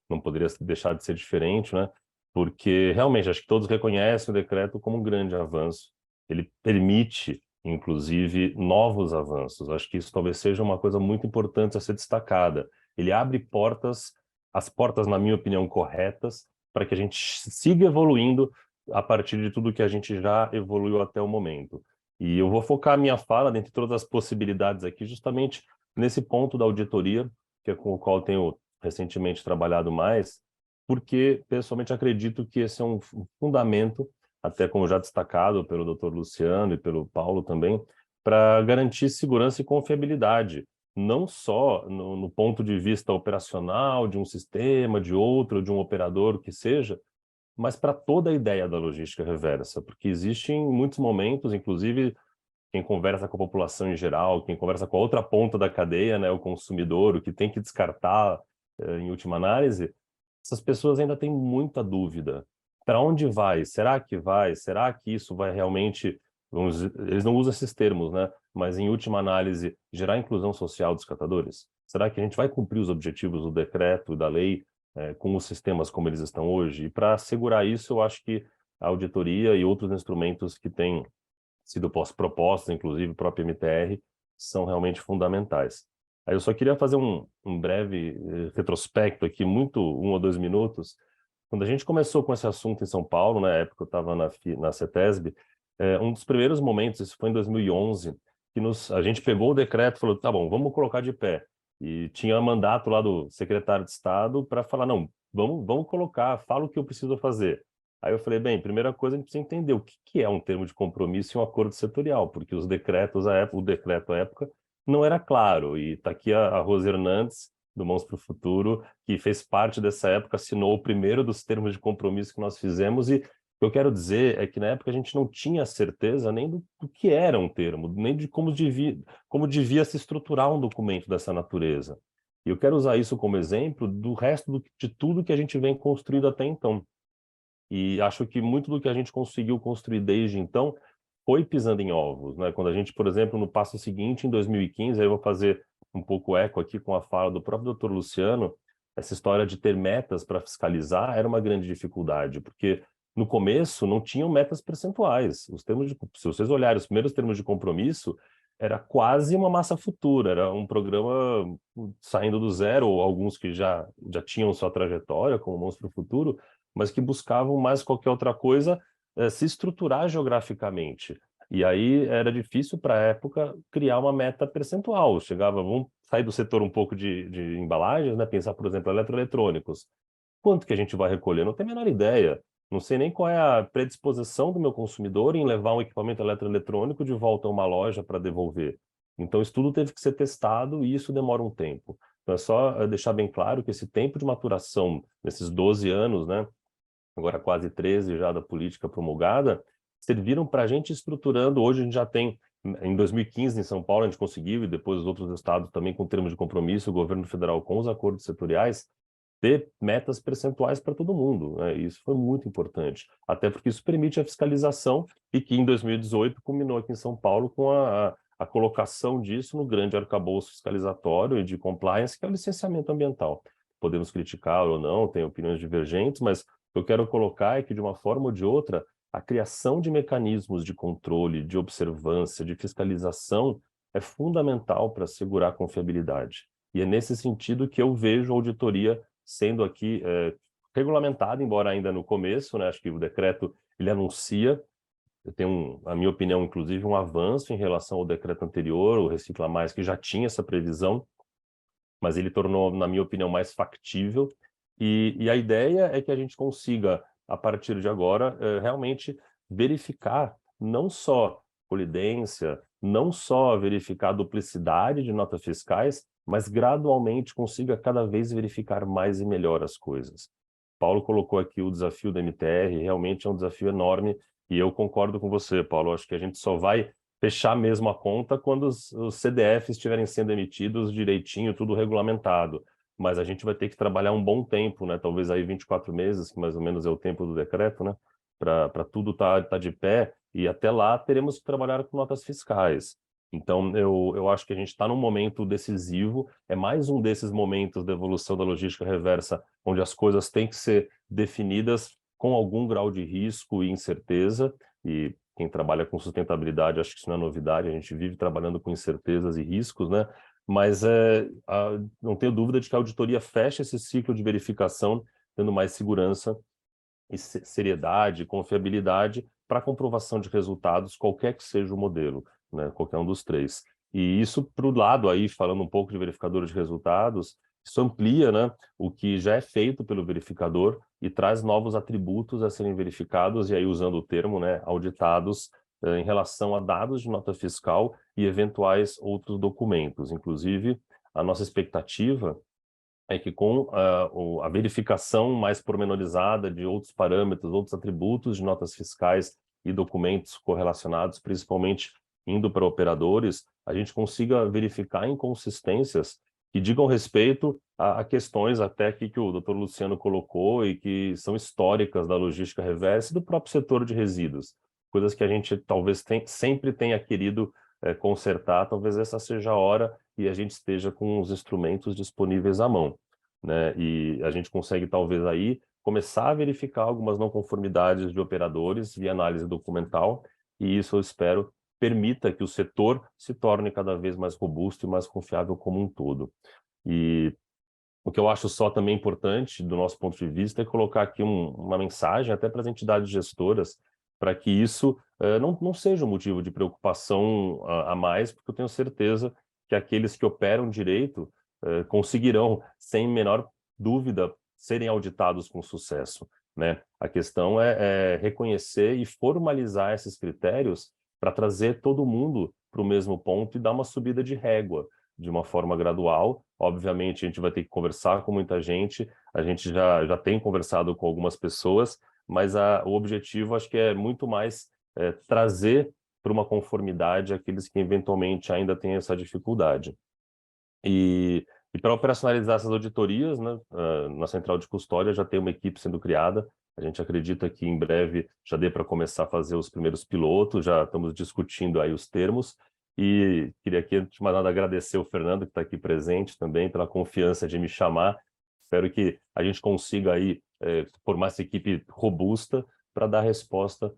Não poderia deixar de ser diferente, né? Porque realmente acho que todos reconhecem o decreto como um grande avanço. Ele permite, inclusive, novos avanços. Acho que isso talvez seja uma coisa muito importante a ser destacada. Ele abre portas, as portas, na minha opinião, corretas, para que a gente siga evoluindo a partir de tudo que a gente já evoluiu até o momento. E eu vou focar a minha fala, dentre todas as possibilidades aqui, justamente nesse ponto da auditoria, que é com o qual eu tenho recentemente trabalhado mais, porque pessoalmente acredito que esse é um fundamento, até como já destacado pelo Dr. Luciano e pelo Paulo também, para garantir segurança e confiabilidade, não só no ponto de vista operacional de um sistema, de outro, de um operador que seja, mas para toda a ideia da logística reversa, porque existem muitos momentos, inclusive quem conversa com a população em geral, quem conversa com a outra ponta da cadeia, né, o consumidor, o que tem que descartar em última análise, essas pessoas ainda têm muita dúvida. Para onde vai? Será que vai? Será que isso vai realmente... eles não usam esses termos, né? Mas, em última análise, gerar inclusão social dos catadores? Será que a gente vai cumprir os objetivos do decreto e da lei com os sistemas como eles estão hoje? E para assegurar isso, eu acho que a auditoria e outros instrumentos que têm sido propostos, inclusive o próprio MTR, são realmente fundamentais. Aí eu só queria fazer um breve retrospecto aqui, muito 1 ou 2 minutos. Quando a gente começou com esse assunto em São Paulo, na época eu estava na CETESB, um dos primeiros momentos, isso foi em 2011, que a gente pegou o decreto e falou, tá bom, vamos colocar de pé. E tinha mandato lá do secretário de Estado para falar, não, vamos colocar, fala o que eu preciso fazer. Aí eu falei, bem, primeira coisa, a gente precisa entender o que é um termo de compromisso e um acordo setorial, porque os decretos, o decreto à época, não era claro. E está aqui a Rose Hernandes, do Mãos para o Futuro, que fez parte dessa época, assinou o primeiro dos termos de compromisso que nós fizemos. E o que eu quero dizer é que na época a gente não tinha certeza nem do que era um termo, nem de como devia se estruturar um documento dessa natureza. E eu quero usar isso como exemplo do resto de tudo que a gente vem construindo até então. E acho que muito do que a gente conseguiu construir desde então foi pisando em ovos, né? Quando a gente, por exemplo, no passo seguinte, em 2015, aí eu vou fazer um pouco eco aqui com a fala do próprio Dr. Luciano, essa história de ter metas para fiscalizar era uma grande dificuldade, porque no começo não tinham metas percentuais. Se vocês olharem os primeiros termos de compromisso, era quase uma massa futura, era um programa saindo do zero, ou alguns que já tinham sua trajetória, como Mãos para o Futuro, mas que buscavam mais qualquer outra coisa se estruturar geograficamente. E aí era difícil para a época criar uma meta percentual. Vamos sair do setor um pouco de embalagens, né? Pensar, por exemplo, eletroeletrônicos. Quanto que a gente vai recolher? Não tenho a menor ideia. Não sei nem qual é a predisposição do meu consumidor em levar um equipamento eletroeletrônico de volta a uma loja para devolver. Então, isso tudo teve que ser testado e isso demora um tempo. Então, é só deixar bem claro que esse tempo de maturação, nesses 12 anos, né? Agora quase 13 já da política promulgada, serviram para a gente estruturando. Hoje a gente já tem, em 2015 em São Paulo a gente conseguiu, e depois os outros estados também com termos de compromisso, o governo federal com os acordos setoriais, ter metas percentuais para todo mundo, né? Isso foi muito importante, até porque isso permite a fiscalização e que em 2018 culminou aqui em São Paulo com a colocação disso no grande arcabouço fiscalizatório e de compliance, que é o licenciamento ambiental. Podemos criticar ou não, tem opiniões divergentes, mas o que eu quero colocar é que, de uma forma ou de outra, a criação de mecanismos de controle, de observância, de fiscalização é fundamental para assegurar a confiabilidade. E é nesse sentido que eu vejo a auditoria sendo aqui regulamentada, embora ainda no começo, né? Acho que o decreto ele anuncia, tem a minha opinião, inclusive, um avanço em relação ao decreto anterior, o Recicla Mais, que já tinha essa previsão, mas ele tornou, na minha opinião, mais factível. E a ideia é que a gente consiga, a partir de agora, realmente verificar não só colidência, não só verificar a duplicidade de notas fiscais, mas gradualmente consiga cada vez verificar mais e melhor as coisas. Paulo colocou aqui o desafio da MTR, realmente é um desafio enorme, e eu concordo com você, Paulo. Acho que a gente só vai fechar mesmo a conta quando os CDFs estiverem sendo emitidos direitinho, tudo regulamentado. Mas a gente vai ter que trabalhar um bom tempo, né? Talvez aí 24 meses, que mais ou menos é o tempo do decreto, né? Para tudo tá de pé, e até lá teremos que trabalhar com notas fiscais. Então, eu acho que a gente está num momento decisivo, é mais um desses momentos da evolução da logística reversa, onde as coisas têm que ser definidas com algum grau de risco e incerteza, e quem trabalha com sustentabilidade, acho que isso não é novidade, a gente vive trabalhando com incertezas e riscos, né? Mas não tenho dúvida de que a auditoria fecha esse ciclo de verificação, dando mais segurança e seriedade, confiabilidade para a comprovação de resultados, qualquer que seja o modelo, né? Qualquer um dos três. E isso, para o lado aí, falando um pouco de verificador de resultados, isso amplia, né, o que já é feito pelo verificador e traz novos atributos a serem verificados, e aí usando o termo, né, auditados, em relação a dados de nota fiscal e eventuais outros documentos. Inclusive, a nossa expectativa é que com a verificação mais pormenorizada de outros parâmetros, outros atributos de notas fiscais e documentos correlacionados, principalmente indo para operadores, a gente consiga verificar inconsistências que digam respeito a questões até aqui que o Dr. Luciano colocou e que são históricas da logística reversa e do próprio setor de resíduos, coisas que a gente talvez sempre tenha querido consertar. Talvez essa seja a hora e a gente esteja com os instrumentos disponíveis à mão, né? E a gente consegue talvez aí começar a verificar algumas não conformidades de operadores via análise documental, e isso eu espero permita que o setor se torne cada vez mais robusto e mais confiável como um todo. E o que eu acho só também importante, do nosso ponto de vista, é colocar aqui uma mensagem até para as entidades gestoras, para que isso não seja um motivo de preocupação a mais, porque eu tenho certeza que aqueles que operam direito conseguirão, sem menor dúvida, serem auditados com sucesso, né? A questão é reconhecer e formalizar esses critérios para trazer todo mundo para o mesmo ponto e dar uma subida de régua de uma forma gradual. Obviamente, a gente vai ter que conversar com muita gente, a gente já tem conversado com algumas pessoas, mas o objetivo acho que é muito mais trazer para uma conformidade aqueles que eventualmente ainda têm essa dificuldade. E para operacionalizar essas auditorias, né, na central de custódia já tem uma equipe sendo criada. A gente acredita que em breve já dê para começar a fazer os primeiros pilotos, já estamos discutindo aí os termos. E queria aqui, antes de mais nada, agradecer o Fernando, que está aqui presente também, pela confiança de me chamar. Espero que a gente consiga aí formar essa equipe robusta para dar resposta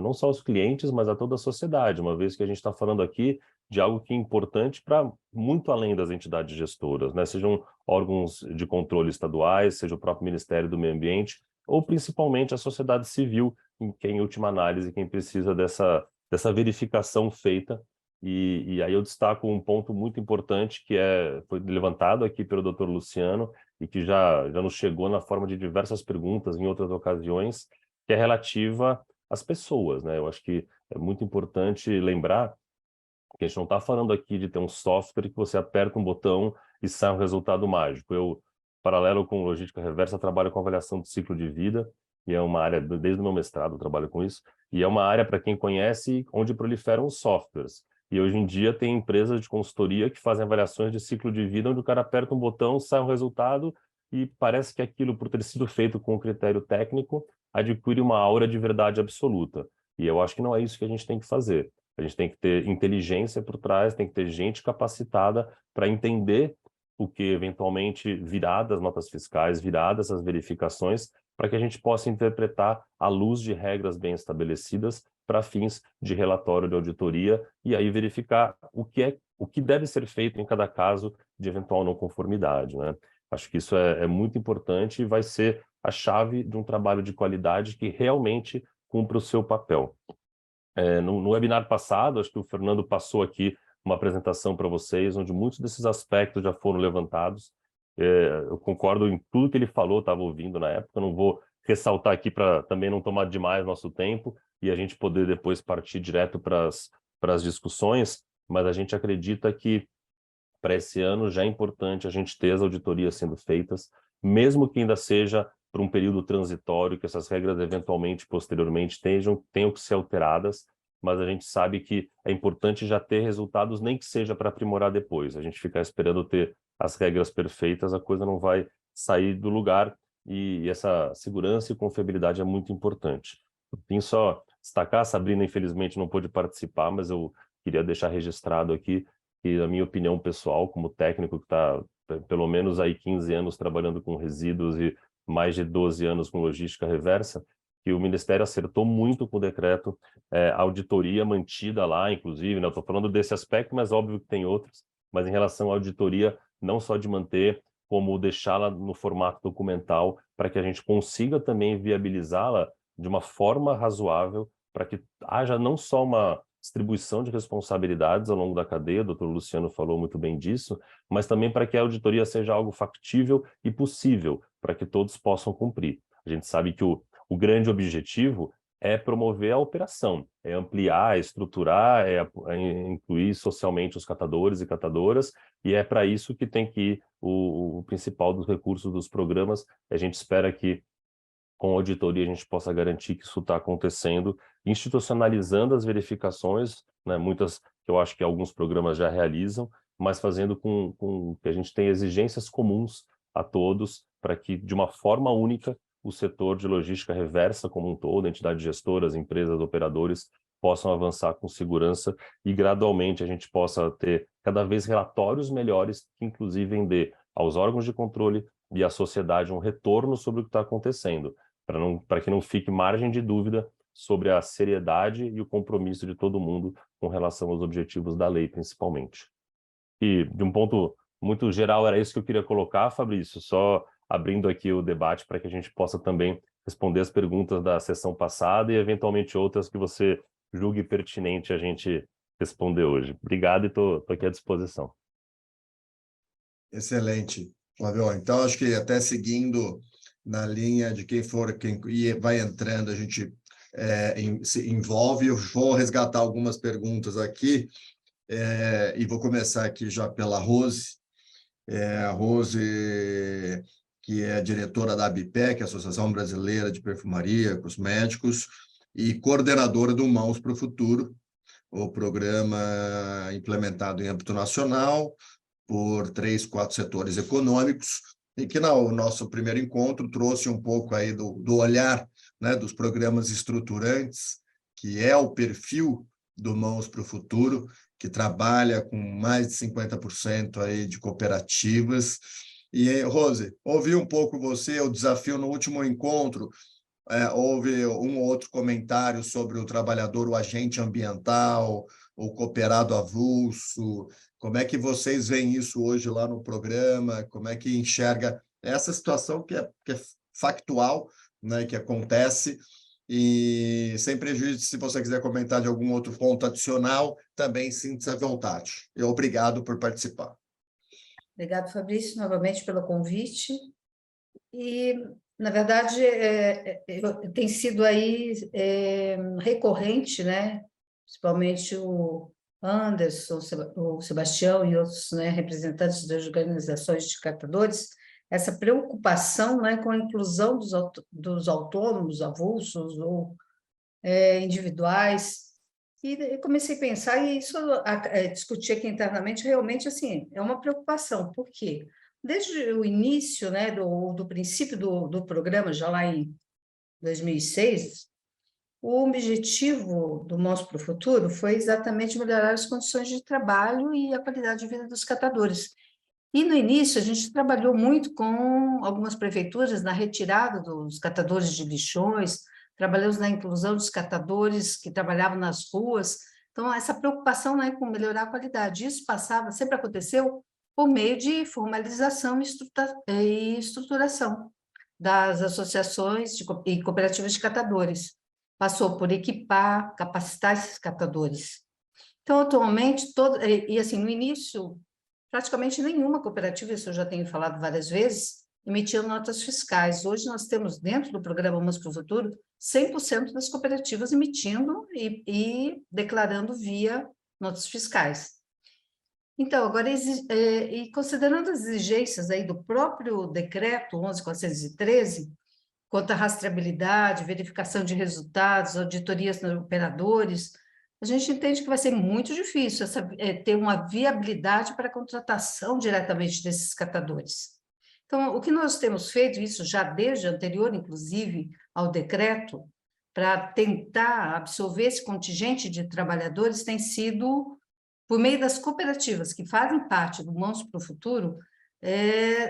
não só aos clientes, mas a toda a sociedade, uma vez que a gente está falando aqui de algo que é importante para muito além das entidades gestoras, né? Sejam órgãos de controle estaduais, seja o próprio Ministério do Meio Ambiente, ou principalmente a sociedade civil, em última análise, quem precisa dessa verificação feita. E aí eu destaco um ponto muito importante que foi levantado aqui pelo Dr. Luciano e que já nos chegou na forma de diversas perguntas em outras ocasiões, que é relativa às pessoas, né? Eu acho que é muito importante lembrar que a gente não está falando aqui de ter um software que você aperta um botão e sai um resultado mágico. Eu, paralelo com logística reversa, trabalho com avaliação de ciclo de vida, e é uma área, desde o meu mestrado eu trabalho com isso, e é uma área, para quem conhece, onde proliferam os softwares. E hoje em dia tem empresas de consultoria que fazem avaliações de ciclo de vida, onde o cara aperta um botão, sai um resultado, e parece que aquilo, por ter sido feito com o critério técnico, adquire uma aura de verdade absoluta. E eu acho que não é isso que a gente tem que fazer. A gente tem que ter inteligência por trás, tem que ter gente capacitada para entender o que eventualmente virá das notas fiscais, virá dessas verificações, para que a gente possa interpretar à luz de regras bem estabelecidas para fins de relatório de auditoria e aí verificar o que deve ser feito em cada caso de eventual não conformidade, né? Acho que isso é muito importante e vai ser a chave de um trabalho de qualidade que realmente cumpra o seu papel. No webinar passado, acho que o Fernando passou aqui uma apresentação para vocês, onde muitos desses aspectos já foram levantados. Eu concordo em tudo que ele falou, estava ouvindo na época, não vou ressaltar aqui para também não tomar demais nosso tempo e a gente poder depois partir direto para as discussões, mas a gente acredita que para esse ano já é importante a gente ter as auditorias sendo feitas, mesmo que ainda seja por um período transitório, que essas regras eventualmente, posteriormente, tenham que ser alteradas, mas a gente sabe que é importante já ter resultados, nem que seja para aprimorar depois. A gente ficar esperando ter as regras perfeitas, a coisa não vai sair do lugar, e essa segurança e confiabilidade é muito importante. Tem só destacar, a Sabrina infelizmente não pôde participar, mas eu queria deixar registrado aqui que, na minha opinião pessoal, como técnico que está pelo menos aí 15 anos trabalhando com resíduos e mais de 12 anos com logística reversa, que o Ministério acertou muito com o decreto, a auditoria mantida lá, inclusive, né? Eu estou falando desse aspecto, mas óbvio que tem outros, mas em relação à auditoria, não só de manter, como deixá-la no formato documental, para que a gente consiga também viabilizá-la de uma forma razoável, para que haja não só uma distribuição de responsabilidades ao longo da cadeia, o doutor Luciano falou muito bem disso, mas também para que a auditoria seja algo factível e possível, para que todos possam cumprir. A gente sabe que o grande objetivo é promover a operação, é ampliar, é estruturar, é incluir socialmente os catadores e catadoras, e é para isso que tem que ir o principal dos recursos dos programas. A gente espera que com a auditoria a gente possa garantir que isso está acontecendo, institucionalizando as verificações, né, muitas que eu acho que alguns programas já realizam, mas fazendo com que a gente tenha exigências comuns a todos, para que de uma forma única o setor de logística reversa como um todo, entidades gestoras, empresas, operadores, possam avançar com segurança e gradualmente a gente possa ter cada vez relatórios melhores que inclusive dê aos órgãos de controle e à sociedade um retorno sobre o que está acontecendo, para que não fique margem de dúvida sobre a seriedade e o compromisso de todo mundo com relação aos objetivos da lei, principalmente. E, de um ponto muito geral, era isso que eu queria colocar, Fabrício, só abrindo aqui o debate para que a gente possa também responder as perguntas da sessão passada e, eventualmente, outras que você julgue pertinente a gente responder hoje. Obrigado e estou aqui à disposição.
Excelente, Flávio. Então, acho que até seguindo na linha de quem vai entrando, a gente se envolve. Eu vou resgatar algumas perguntas aqui e vou começar aqui já pela Rose. A Rose, que é diretora da ABPEC, Associação Brasileira de Perfumaria e Cosméticos, e coordenadora do Mãos para o Futuro, o programa implementado em âmbito nacional por 3, 4 setores econômicos, e que no nosso primeiro encontro trouxe um pouco aí do olhar, né, dos programas estruturantes, que é o perfil do Mãos para o Futuro, que trabalha com mais de 50% aí de cooperativas. E, Rose, ouvi um pouco você, o desafio no último encontro, houve um ou outro comentário sobre o trabalhador, o agente ambiental, o cooperado avulso. Como é que vocês veem isso hoje lá no programa? Como é que enxerga essa situação que é factual, né, que acontece? E sem prejuízo, se você quiser comentar de algum outro ponto adicional, também sinta-se à vontade. E obrigado por participar.
Obrigado, Fabrício, novamente pelo convite. E, na verdade, tem sido aí recorrente, né? Principalmente o Anderson, o Sebastião e outros, né, representantes das organizações de catadores, essa preocupação, né, com a inclusão dos autônomos, avulsos ou individuais. E comecei a pensar, e isso discutir aqui internamente, realmente, assim, é uma preocupação. Por quê? desde o início, né, do princípio do programa, já lá em 2006, o objetivo do Mãos para o Futuro foi exatamente melhorar as condições de trabalho e a qualidade de vida dos catadores. E, no início, a gente trabalhou muito com algumas prefeituras na retirada dos catadores de lixões, trabalhamos na inclusão dos catadores que trabalhavam nas ruas. Então, essa preocupação, né, com melhorar a qualidade, isso sempre aconteceu por meio de formalização e estruturação das associações e cooperativas de catadores. Passou por equipar, capacitar esses catadores. Então, atualmente, assim, no início, praticamente nenhuma cooperativa, isso eu já tenho falado várias vezes, emitia notas fiscais. Hoje nós temos, dentro do programa Mãos para o Futuro, 100% das cooperativas emitindo e declarando via notas fiscais. Então, agora, e considerando as exigências aí do próprio decreto 11.413, quanto à rastreabilidade, verificação de resultados, auditorias nos operadores, a gente entende que vai ser muito difícil ter uma viabilidade para a contratação diretamente desses catadores. Então, o que nós temos feito, isso já desde anterior, inclusive, ao decreto, para tentar absorver esse contingente de trabalhadores, tem sido, por meio das cooperativas que fazem parte do Mãos para o Futuro,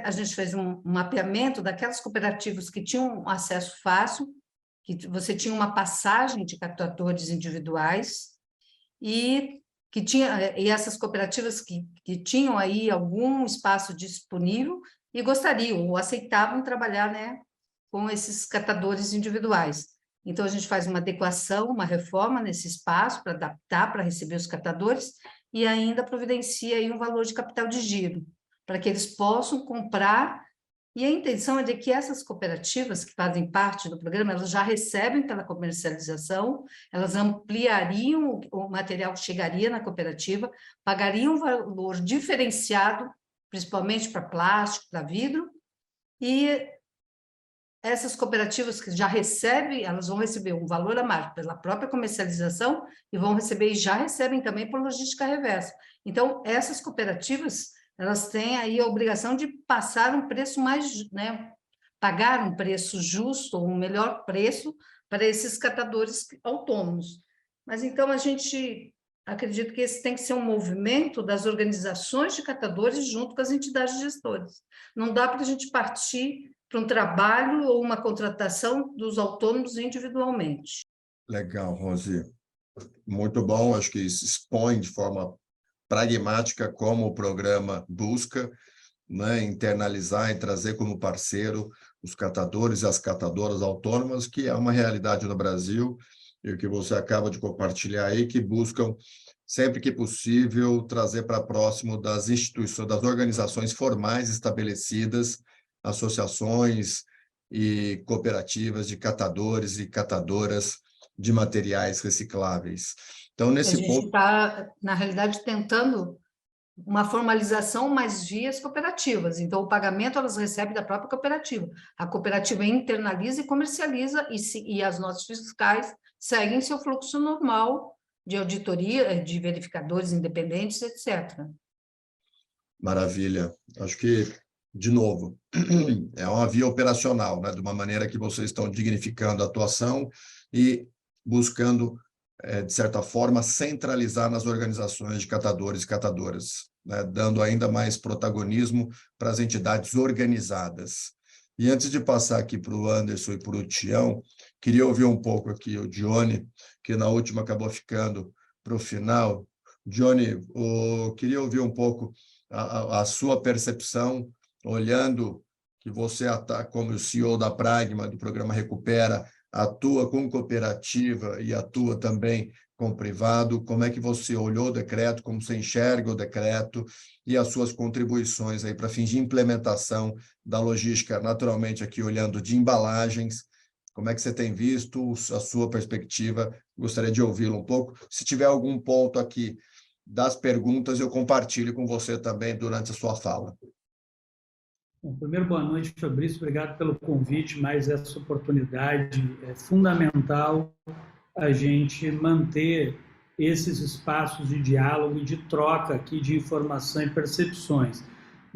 a gente fez um mapeamento daquelas cooperativas que tinham acesso fácil, que você tinha uma passagem de catadores individuais, e essas cooperativas que tinham aí algum espaço disponível e gostariam ou aceitavam trabalhar, né, com esses catadores individuais. Então, a gente faz uma adequação, uma reforma nesse espaço para adaptar, para receber os catadores, e ainda providencia aí um valor de capital de giro, para que eles possam comprar. E a intenção é de que essas cooperativas que fazem parte do programa, elas já recebem pela comercialização, elas ampliariam o material que chegaria na cooperativa, pagariam um valor diferenciado, principalmente para plástico, para vidro, e essas cooperativas que já recebem, elas vão receber um valor a mais pela própria comercialização e vão receber, e já recebem também por logística reversa. Então, essas cooperativas, elas têm aí a obrigação de passar um preço mais, né, pagar um preço justo, um melhor preço para esses catadores autônomos. Mas, então, a gente acredita que esse tem que ser um movimento das organizações de catadores junto com as entidades gestoras. Não dá para a gente partir para um trabalho ou uma contratação dos autônomos individualmente.
Legal, Rosi. Muito bom, acho que isso expõe de forma pragmática como o programa busca, né, internalizar e trazer como parceiro os catadores e as catadoras autônomas, que é uma realidade no Brasil, e o que você acaba de compartilhar aí, que buscam, sempre que possível, trazer para próximo das instituições, das organizações formais estabelecidas, associações e cooperativas de catadores e catadoras de materiais recicláveis. Então, nesse ponto... A gente
está, na realidade, tentando uma formalização, mas via as cooperativas. Então, o pagamento elas recebem da própria cooperativa. A cooperativa internaliza e comercializa, e as notas fiscais seguem seu fluxo normal de auditoria, de verificadores independentes, etc.
Maravilha. Acho que, de novo, é uma via operacional, né? De uma maneira que vocês estão dignificando a atuação e buscando, de certa forma, centralizar nas organizações de catadores e catadoras, né? Dando ainda mais protagonismo para as entidades organizadas. E antes de passar aqui para o Anderson e para o Tião, queria ouvir um pouco aqui o Johnny, que na última acabou ficando para o final. Johnny, queria ouvir um pouco a sua percepção, olhando que você, como o CEO da Pragma, do programa Recupera, atua com cooperativa e atua também com privado, como é que você olhou o decreto, como você enxerga o decreto e as suas contribuições aí para fins de implementação da logística, naturalmente aqui olhando de embalagens, como é que você tem visto a sua perspectiva? Gostaria de ouvi-lo um pouco. Se tiver algum ponto aqui das perguntas, eu compartilho com você também durante a sua fala.
Bom, primeiro, boa noite, Fabrício. Obrigado pelo convite, mais essa oportunidade. É fundamental a gente manter esses espaços de diálogo e de troca aqui de informação e percepções.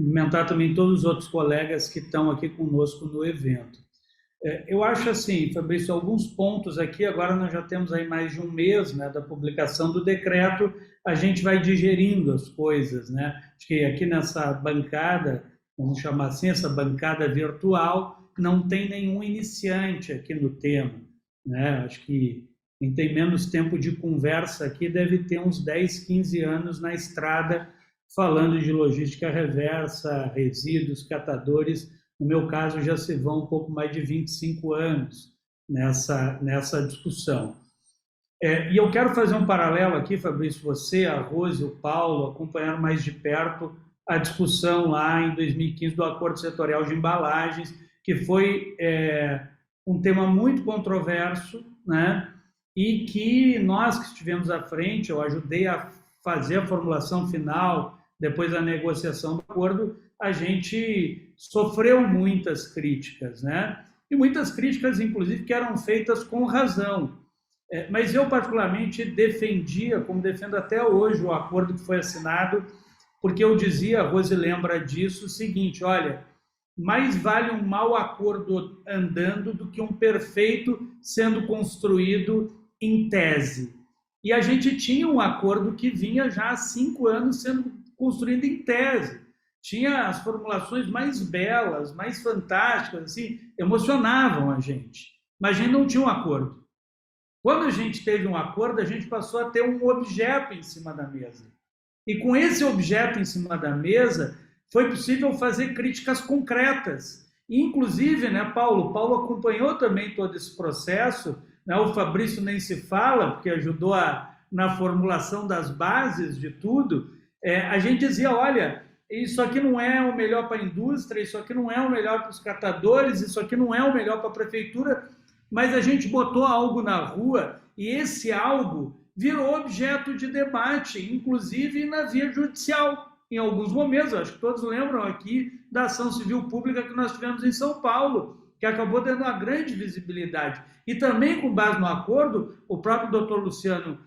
cumprimentar também todos os outros colegas que estão aqui conosco no evento. Eu acho assim, Fabrício, alguns pontos aqui, agora nós já temos aí mais de um mês, né, da publicação do decreto, a gente vai digerindo as coisas, né? Acho que aqui nessa bancada, vamos chamar assim, essa bancada virtual, não tem nenhum iniciante aqui no tema, né? Acho que quem tem menos tempo de conversa aqui deve ter uns 10, 15 anos na estrada falando de logística reversa, resíduos, catadores. No meu caso, já se vão um pouco mais de 25 anos nessa discussão. E eu quero fazer um paralelo aqui, Fabrício, você, a Rose, o Paulo, acompanharam mais de perto a discussão lá em 2015 do Acordo Setorial de Embalagens, que foi um tema muito controverso, né? E que nós que estivemos à frente, eu ajudei a fazer a formulação final, depois da negociação do acordo, a gente sofreu muitas críticas, né? E muitas críticas, inclusive, que eram feitas com razão. Mas eu, particularmente, defendia, como defendo até hoje, o acordo que foi assinado, porque eu dizia, a Rose lembra disso, o seguinte, olha, mais vale um mau acordo andando do que um perfeito sendo construído em tese. E a gente tinha um acordo que vinha já há 5 anos sendo construído em tese. Tinha as formulações mais belas, mais fantásticas, assim, emocionavam a gente. Mas a gente não tinha um acordo. Quando a gente teve um acordo, a gente passou a ter um objeto em cima da mesa. E com esse objeto em cima da mesa, foi possível fazer críticas concretas. E, inclusive, né, Paulo acompanhou também todo esse processo, né, o Fabrício nem se fala, porque ajudou na formulação das bases de tudo. A gente dizia, olha, isso aqui não é o melhor para a indústria, isso aqui não é o melhor para os catadores, isso aqui não é o melhor para a prefeitura, mas a gente botou algo na rua e esse algo virou objeto de debate, inclusive na via judicial. Em alguns momentos, acho que todos lembram aqui da ação civil pública que nós tivemos em São Paulo, que acabou dando uma grande visibilidade. E também, com base no acordo, o próprio doutor Luciano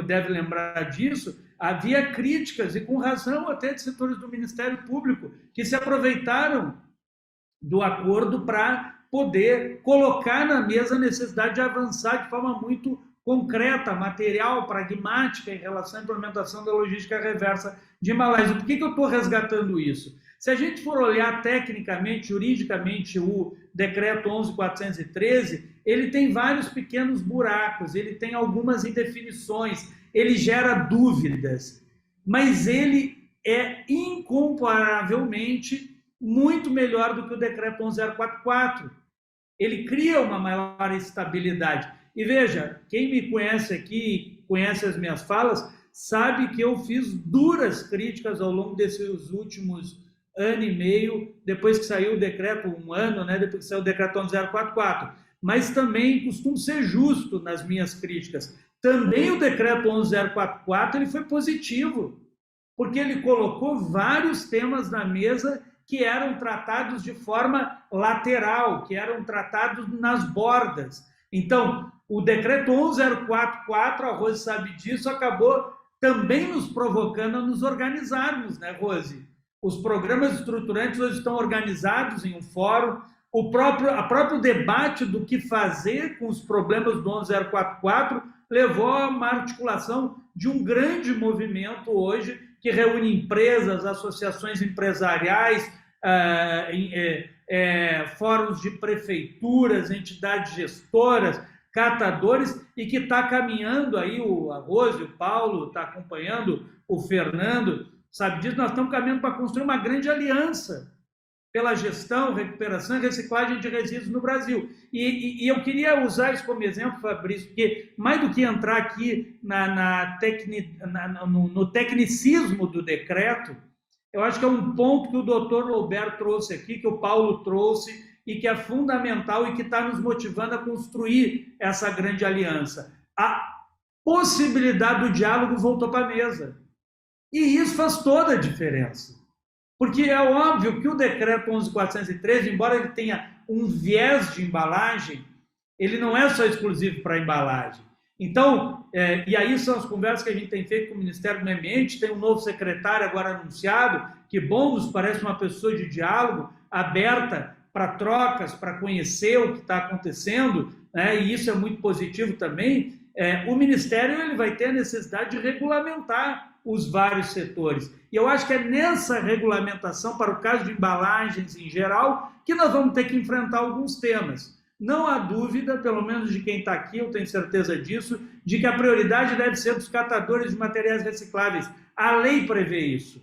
deve lembrar disso, havia críticas, e com razão até de setores do Ministério Público, que se aproveitaram do acordo para poder colocar na mesa a necessidade de avançar de forma muito concreta, material, pragmática em relação à implementação da logística reversa de embalagens. Por que eu estou resgatando isso? Se a gente for olhar tecnicamente, juridicamente, o decreto 11.413, ele tem vários pequenos buracos, ele tem algumas indefinições, ele gera dúvidas, mas ele é incomparavelmente muito melhor do que o decreto 11.044. Ele cria uma maior estabilidade. E veja, quem me conhece aqui, conhece as minhas falas, sabe que eu fiz duras críticas ao longo desses últimos ano e meio, depois que saiu o decreto, um ano, né, depois que saiu o decreto 11.044. Mas também costumo ser justo nas minhas críticas. Também o decreto 11.044 ele foi positivo, porque ele colocou vários temas na mesa que eram tratados de forma lateral, que eram tratados nas bordas. Então, o decreto 11.044, a Rose sabe disso, acabou também nos provocando a nos organizarmos, né, Rose? Os programas estruturantes hoje estão organizados em um fórum, o próprio debate do que fazer com os problemas do 11.044 levou a uma articulação de um grande movimento hoje que reúne empresas, associações empresariais, fóruns de prefeituras, entidades gestoras, catadores, e que está caminhando aí, a Rose, o Paulo, está acompanhando, o Fernando, sabe disso, nós estamos caminhando para construir uma grande aliança pela gestão, recuperação e reciclagem de resíduos no Brasil. E eu queria usar isso como exemplo, Fabrício, porque mais do que entrar aqui no tecnicismo do decreto, eu acho que é um ponto que o doutor Loubert trouxe aqui, que o Paulo trouxe, e que é fundamental e que está nos motivando a construir essa grande aliança. A possibilidade do diálogo voltou para a mesa. E isso faz toda a diferença. Porque é óbvio que o decreto 11.413, embora ele tenha um viés de embalagem, ele não é só exclusivo para a embalagem. Então, e aí são as conversas que a gente tem feito com o Ministério do Meio Ambiente, tem um novo secretário agora anunciado, que bom, nos parece uma pessoa de diálogo, aberta para trocas, para conhecer o que está acontecendo, né? E isso é muito positivo também. O Ministério ele vai ter a necessidade de regulamentar os vários setores. E eu acho que é nessa regulamentação, para o caso de embalagens em geral, que nós vamos ter que enfrentar alguns temas. Não há dúvida, pelo menos de quem está aqui, eu tenho certeza disso, de que a prioridade deve ser dos catadores de materiais recicláveis. A lei prevê isso.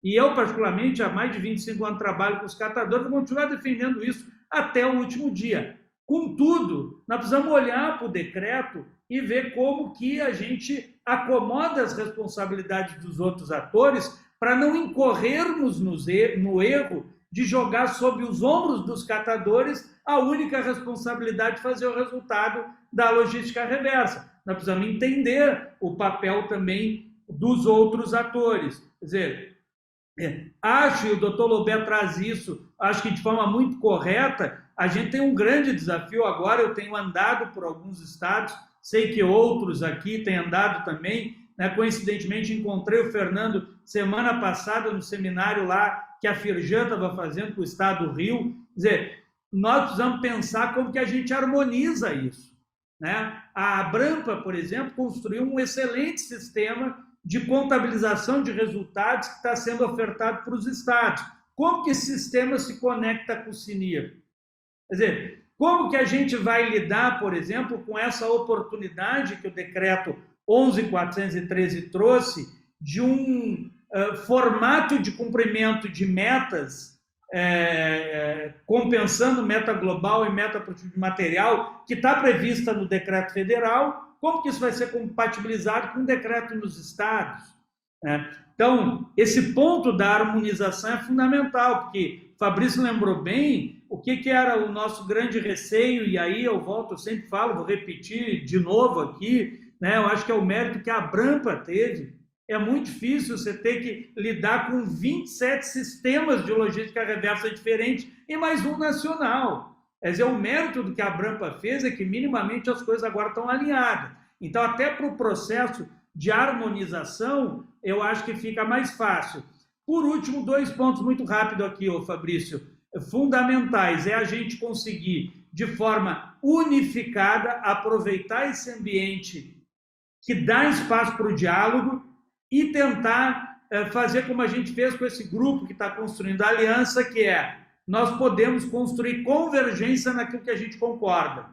E eu, particularmente, há mais de 25 anos trabalho com os catadores, vou continuar defendendo isso até o último dia. Contudo, nós precisamos olhar para o decreto e ver como que a gente acomoda as responsabilidades dos outros atores para não incorrermos no erro de jogar sob os ombros dos catadores a única responsabilidade de fazer o resultado da logística reversa. Nós precisamos entender o papel também dos outros atores. Quer dizer, acho, e o doutor Lobé traz isso, acho que de forma muito correta, a gente tem um grande desafio agora, eu tenho andado por alguns estados, sei que outros aqui têm andado também, né? Coincidentemente encontrei o Fernando semana passada no seminário lá que a Firjan estava fazendo com o estado do Rio. Quer dizer, nós precisamos pensar como que a gente harmoniza isso, né? A Abrampa, por exemplo, construiu um excelente sistema de contabilização de resultados que está sendo ofertado para os estados. Como que esse sistema se conecta com o CNIR? Quer dizer, como que a gente vai lidar, por exemplo, com essa oportunidade que o decreto 11.413 trouxe de um formato de cumprimento de metas, compensando meta global e meta produtiva de material, que está prevista no decreto federal, como que isso vai ser compatibilizado com o decreto nos estados? Então, esse ponto da harmonização é fundamental, porque o Fabrício lembrou bem o que era o nosso grande receio, e aí eu volto, eu sempre falo, vou repetir de novo aqui, né? Eu acho que é o mérito que a Abrampa teve. É muito difícil você ter que lidar com 27 sistemas de logística reversa diferentes e mais um nacional. Quer dizer, o mérito do que a Abrampa fez é que minimamente as coisas agora estão alinhadas. Então, até para o processo de harmonização, eu acho que fica mais fácil. Por último, 2 pontos muito rápido aqui, Fabrício, fundamentais. É a gente conseguir, de forma unificada, aproveitar esse ambiente que dá espaço para o diálogo e tentar fazer como a gente fez com esse grupo que está construindo a aliança, que nós podemos construir convergência naquilo que a gente concorda.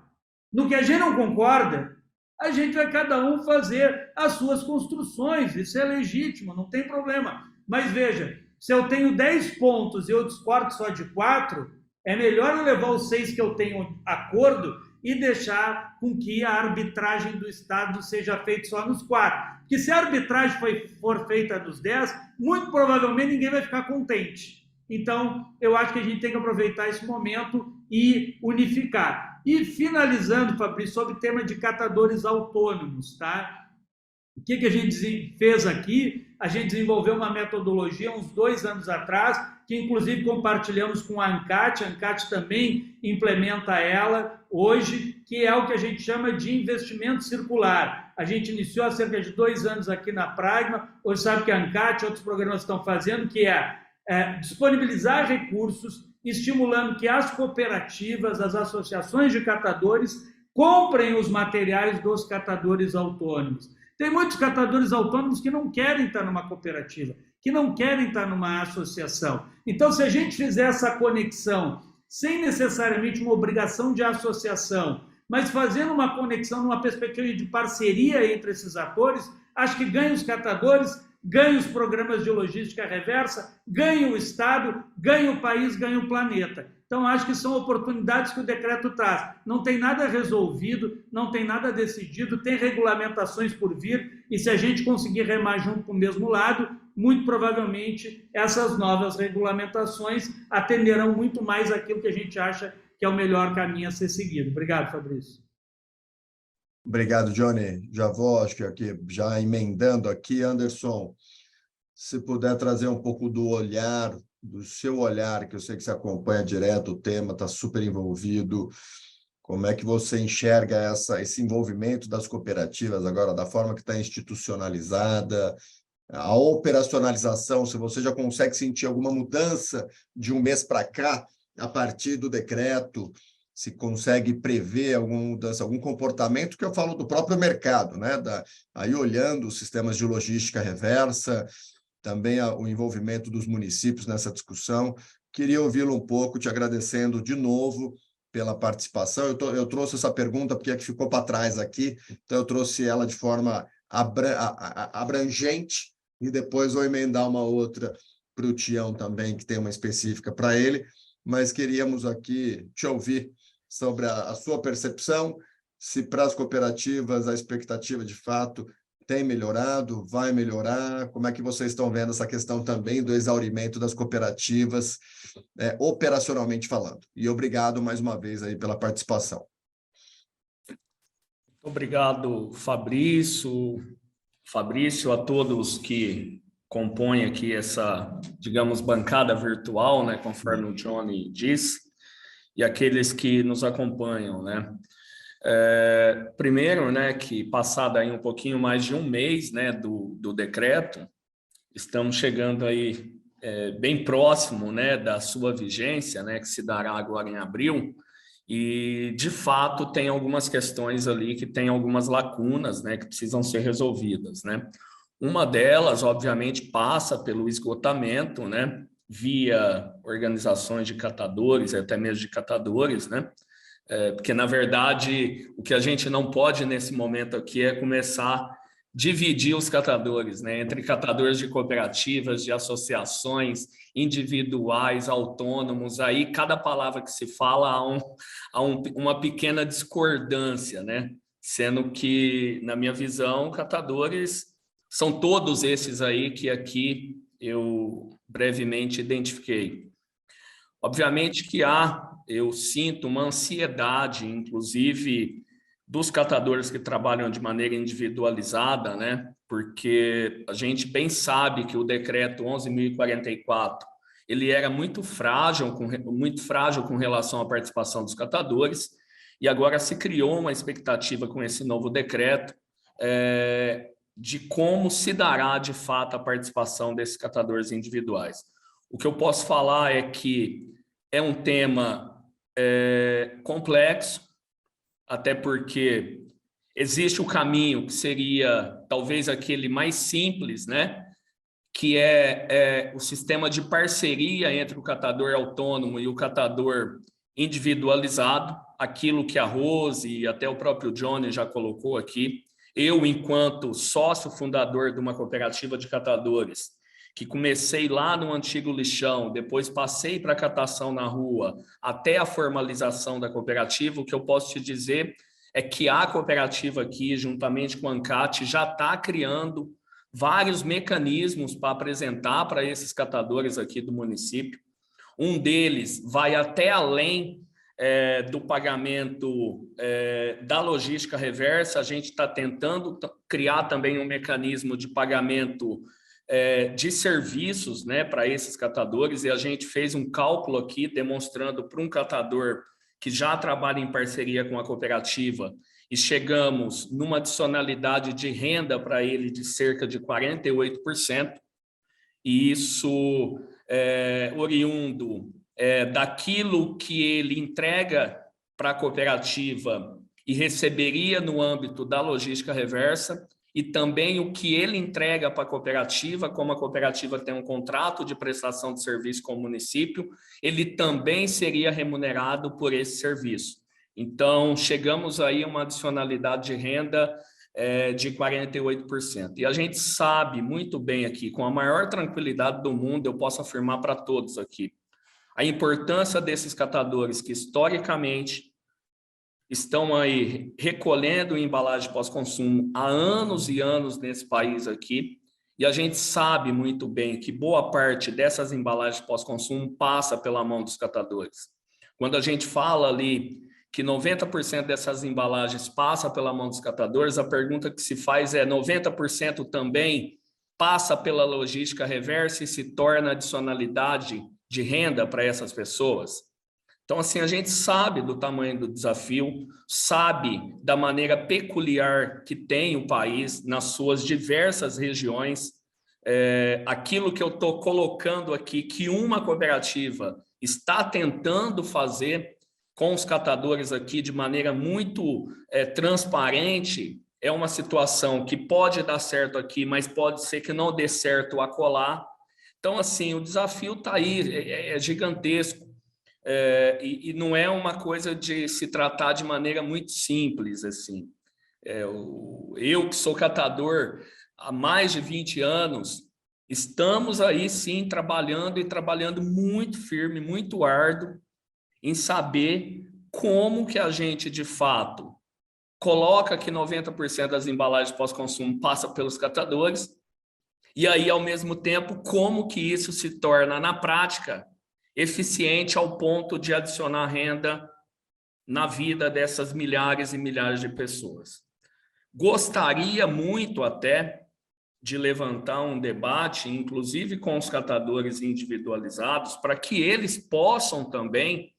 No que a gente não concorda, a gente vai cada um fazer as suas construções, isso é legítimo, não tem problema. Mas veja, se eu tenho 10 pontos e eu discordo só de 4, é melhor eu levar os 6 que eu tenho acordo e deixar com que a arbitragem do Estado seja feita só nos 4. Porque se a arbitragem for feita nos 10, muito provavelmente ninguém vai ficar contente. Então, eu acho que a gente tem que aproveitar esse momento e unificar. E finalizando, Fabrício, sobre o tema de catadores autônomos, tá? O que a gente fez aqui? A gente desenvolveu uma metodologia uns 2 anos atrás, que inclusive compartilhamos com a ANCAT. A ANCAT também implementa ela hoje, que é o que a gente chama de investimento circular. A gente iniciou há cerca de 2 anos aqui na Pragma. Hoje sabe que a ANCAT e outros programas estão fazendo, que disponibilizar recursos, estimulando que as cooperativas, as associações de catadores, comprem os materiais dos catadores autônomos. Tem muitos catadores autônomos que não querem estar numa cooperativa, que não querem estar numa associação. Então, se a gente fizer essa conexão, sem necessariamente uma obrigação de associação, mas fazendo uma conexão numa perspectiva de parceria entre esses atores, acho que ganha os catadores, ganha os programas de logística reversa, ganha o Estado, ganha o país, ganha o planeta. Então, acho que são oportunidades que o decreto traz. Não tem nada resolvido, não tem nada decidido, tem regulamentações por vir, e se a gente conseguir remar junto para o mesmo lado, muito provavelmente essas novas regulamentações atenderão muito mais aquilo que a gente acha que é o melhor caminho a ser seguido. Obrigado, Fabrício.
Obrigado, Johnny. Já vou, acho que aqui, já emendando aqui, Anderson, se puder trazer um pouco do olhar, do seu olhar, que eu sei que você acompanha direto o tema, está super envolvido, como é que você enxerga esse envolvimento das cooperativas agora, da forma que está institucionalizada, a operacionalização, se você já consegue sentir alguma mudança de um mês para cá, a partir do decreto, se consegue prever alguma mudança, algum comportamento, que eu falo do próprio mercado, né? Aí olhando os sistemas de logística reversa, também o envolvimento dos municípios nessa discussão. Queria ouvi-lo um pouco, te agradecendo de novo pela participação. Eu trouxe essa pergunta porque é que ficou para trás aqui, então eu trouxe ela de forma abrangente e depois vou emendar uma outra para o Tião também, que tem uma específica para ele, mas queríamos aqui te ouvir sobre a sua percepção, se para as cooperativas a expectativa de fato tem melhorado, vai melhorar, como é que vocês estão vendo essa questão também do exaurimento das cooperativas, operacionalmente falando. E obrigado mais uma vez aí pela participação.
Obrigado, Fabrício, a todos que compõem aqui essa, digamos, bancada virtual, né, conforme o Johnny disse, e aqueles que nos acompanham, né. Primeiro, né, que passado aí um pouquinho mais de um mês, né, do decreto, estamos chegando aí bem próximo, né, da sua vigência, né, que se dará agora em abril, e de fato tem algumas questões ali que tem algumas lacunas, né, que precisam ser resolvidas, né. Uma delas, obviamente, passa pelo esgotamento, né, via organizações de catadores, até mesmo de catadores, né, porque, na verdade, o que a gente não pode nesse momento aqui é começar a dividir os catadores, né, entre catadores de cooperativas, de associações, individuais, autônomos. Aí, cada palavra que se fala há uma pequena discordância, né, sendo que, na minha visão, catadores são todos esses aí que aqui eu brevemente identifiquei. Obviamente que eu sinto uma ansiedade, inclusive, dos catadores que trabalham de maneira individualizada, né? Porque a gente bem sabe que o decreto 11.044, ele era muito frágil com relação à participação dos catadores, e agora se criou uma expectativa com esse novo decreto de como se dará, de fato, a participação desses catadores individuais. O que eu posso falar é que é um tema complexo, até porque existe o caminho que seria talvez aquele mais simples, né? Que é o sistema de parceria entre o catador autônomo e o catador individualizado, aquilo que a Rose e até o próprio Johnny já colocou aqui. Eu, enquanto sócio fundador de uma cooperativa de catadores, que comecei lá no antigo lixão, depois passei para a catação na rua, até a formalização da cooperativa, o que eu posso te dizer é que a cooperativa aqui, juntamente com a ANCAT, já está criando vários mecanismos para apresentar para esses catadores aqui do município. Um deles vai até além do pagamento da logística reversa. A gente está tentando criar também um mecanismo de pagamento de serviços, né, para esses catadores, e a gente fez um cálculo aqui demonstrando para um catador que já trabalha em parceria com a cooperativa, e chegamos numa adicionalidade de renda para ele de cerca de 48%, e isso oriundo daquilo que ele entrega para a cooperativa e receberia no âmbito da logística reversa, e também o que ele entrega para a cooperativa, como a cooperativa tem um contrato de prestação de serviço com o município, ele também seria remunerado por esse serviço. Então, chegamos aí a uma adicionalidade de renda de 48%. E a gente sabe muito bem aqui, com a maior tranquilidade do mundo, eu posso afirmar para todos aqui, a importância desses catadores que, historicamente, estão aí recolhendo embalagem pós-consumo há anos e anos nesse país aqui, e a gente sabe muito bem que boa parte dessas embalagens pós-consumo passa pela mão dos catadores. Quando a gente fala ali que 90% dessas embalagens passa pela mão dos catadores, a pergunta que se faz é: 90% também passa pela logística reversa e se torna adicionalidade de renda para essas pessoas? Então, assim, a gente sabe do tamanho do desafio, sabe da maneira peculiar que tem o país nas suas diversas regiões, aquilo que eu estou colocando aqui, que uma cooperativa está tentando fazer com os catadores aqui de maneira muito transparente, é uma situação que pode dar certo aqui, mas pode ser que não dê certo acolá. Então, assim, o desafio está aí, é gigantesco. E não é uma coisa de se tratar de maneira muito simples, assim. Eu que sou catador há mais de 20 anos, estamos aí sim trabalhando e trabalhando muito firme, muito árduo em saber como que a gente de fato coloca que 90% das embalagens pós-consumo passa pelos catadores e aí ao mesmo tempo como que isso se torna na prática eficiente ao ponto de adicionar renda na vida dessas milhares e milhares de pessoas. Gostaria muito até de levantar um debate, inclusive com os catadores individualizados, para que eles possam também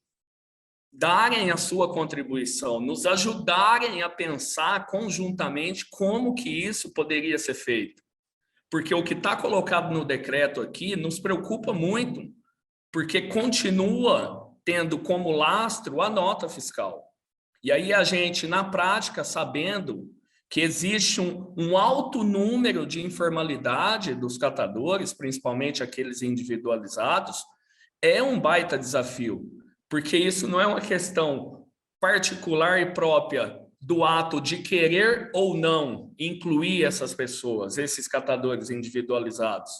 darem a sua contribuição, nos ajudarem a pensar conjuntamente como que isso poderia ser feito. Porque o que está colocado no decreto aqui nos preocupa muito, porque continua tendo como lastro a nota fiscal. E aí a gente, na prática, sabendo que existe um alto número de informalidade dos catadores, principalmente aqueles individualizados, é um baita desafio, porque isso não é uma questão particular e própria do ato de querer ou não incluir essas pessoas, esses catadores individualizados.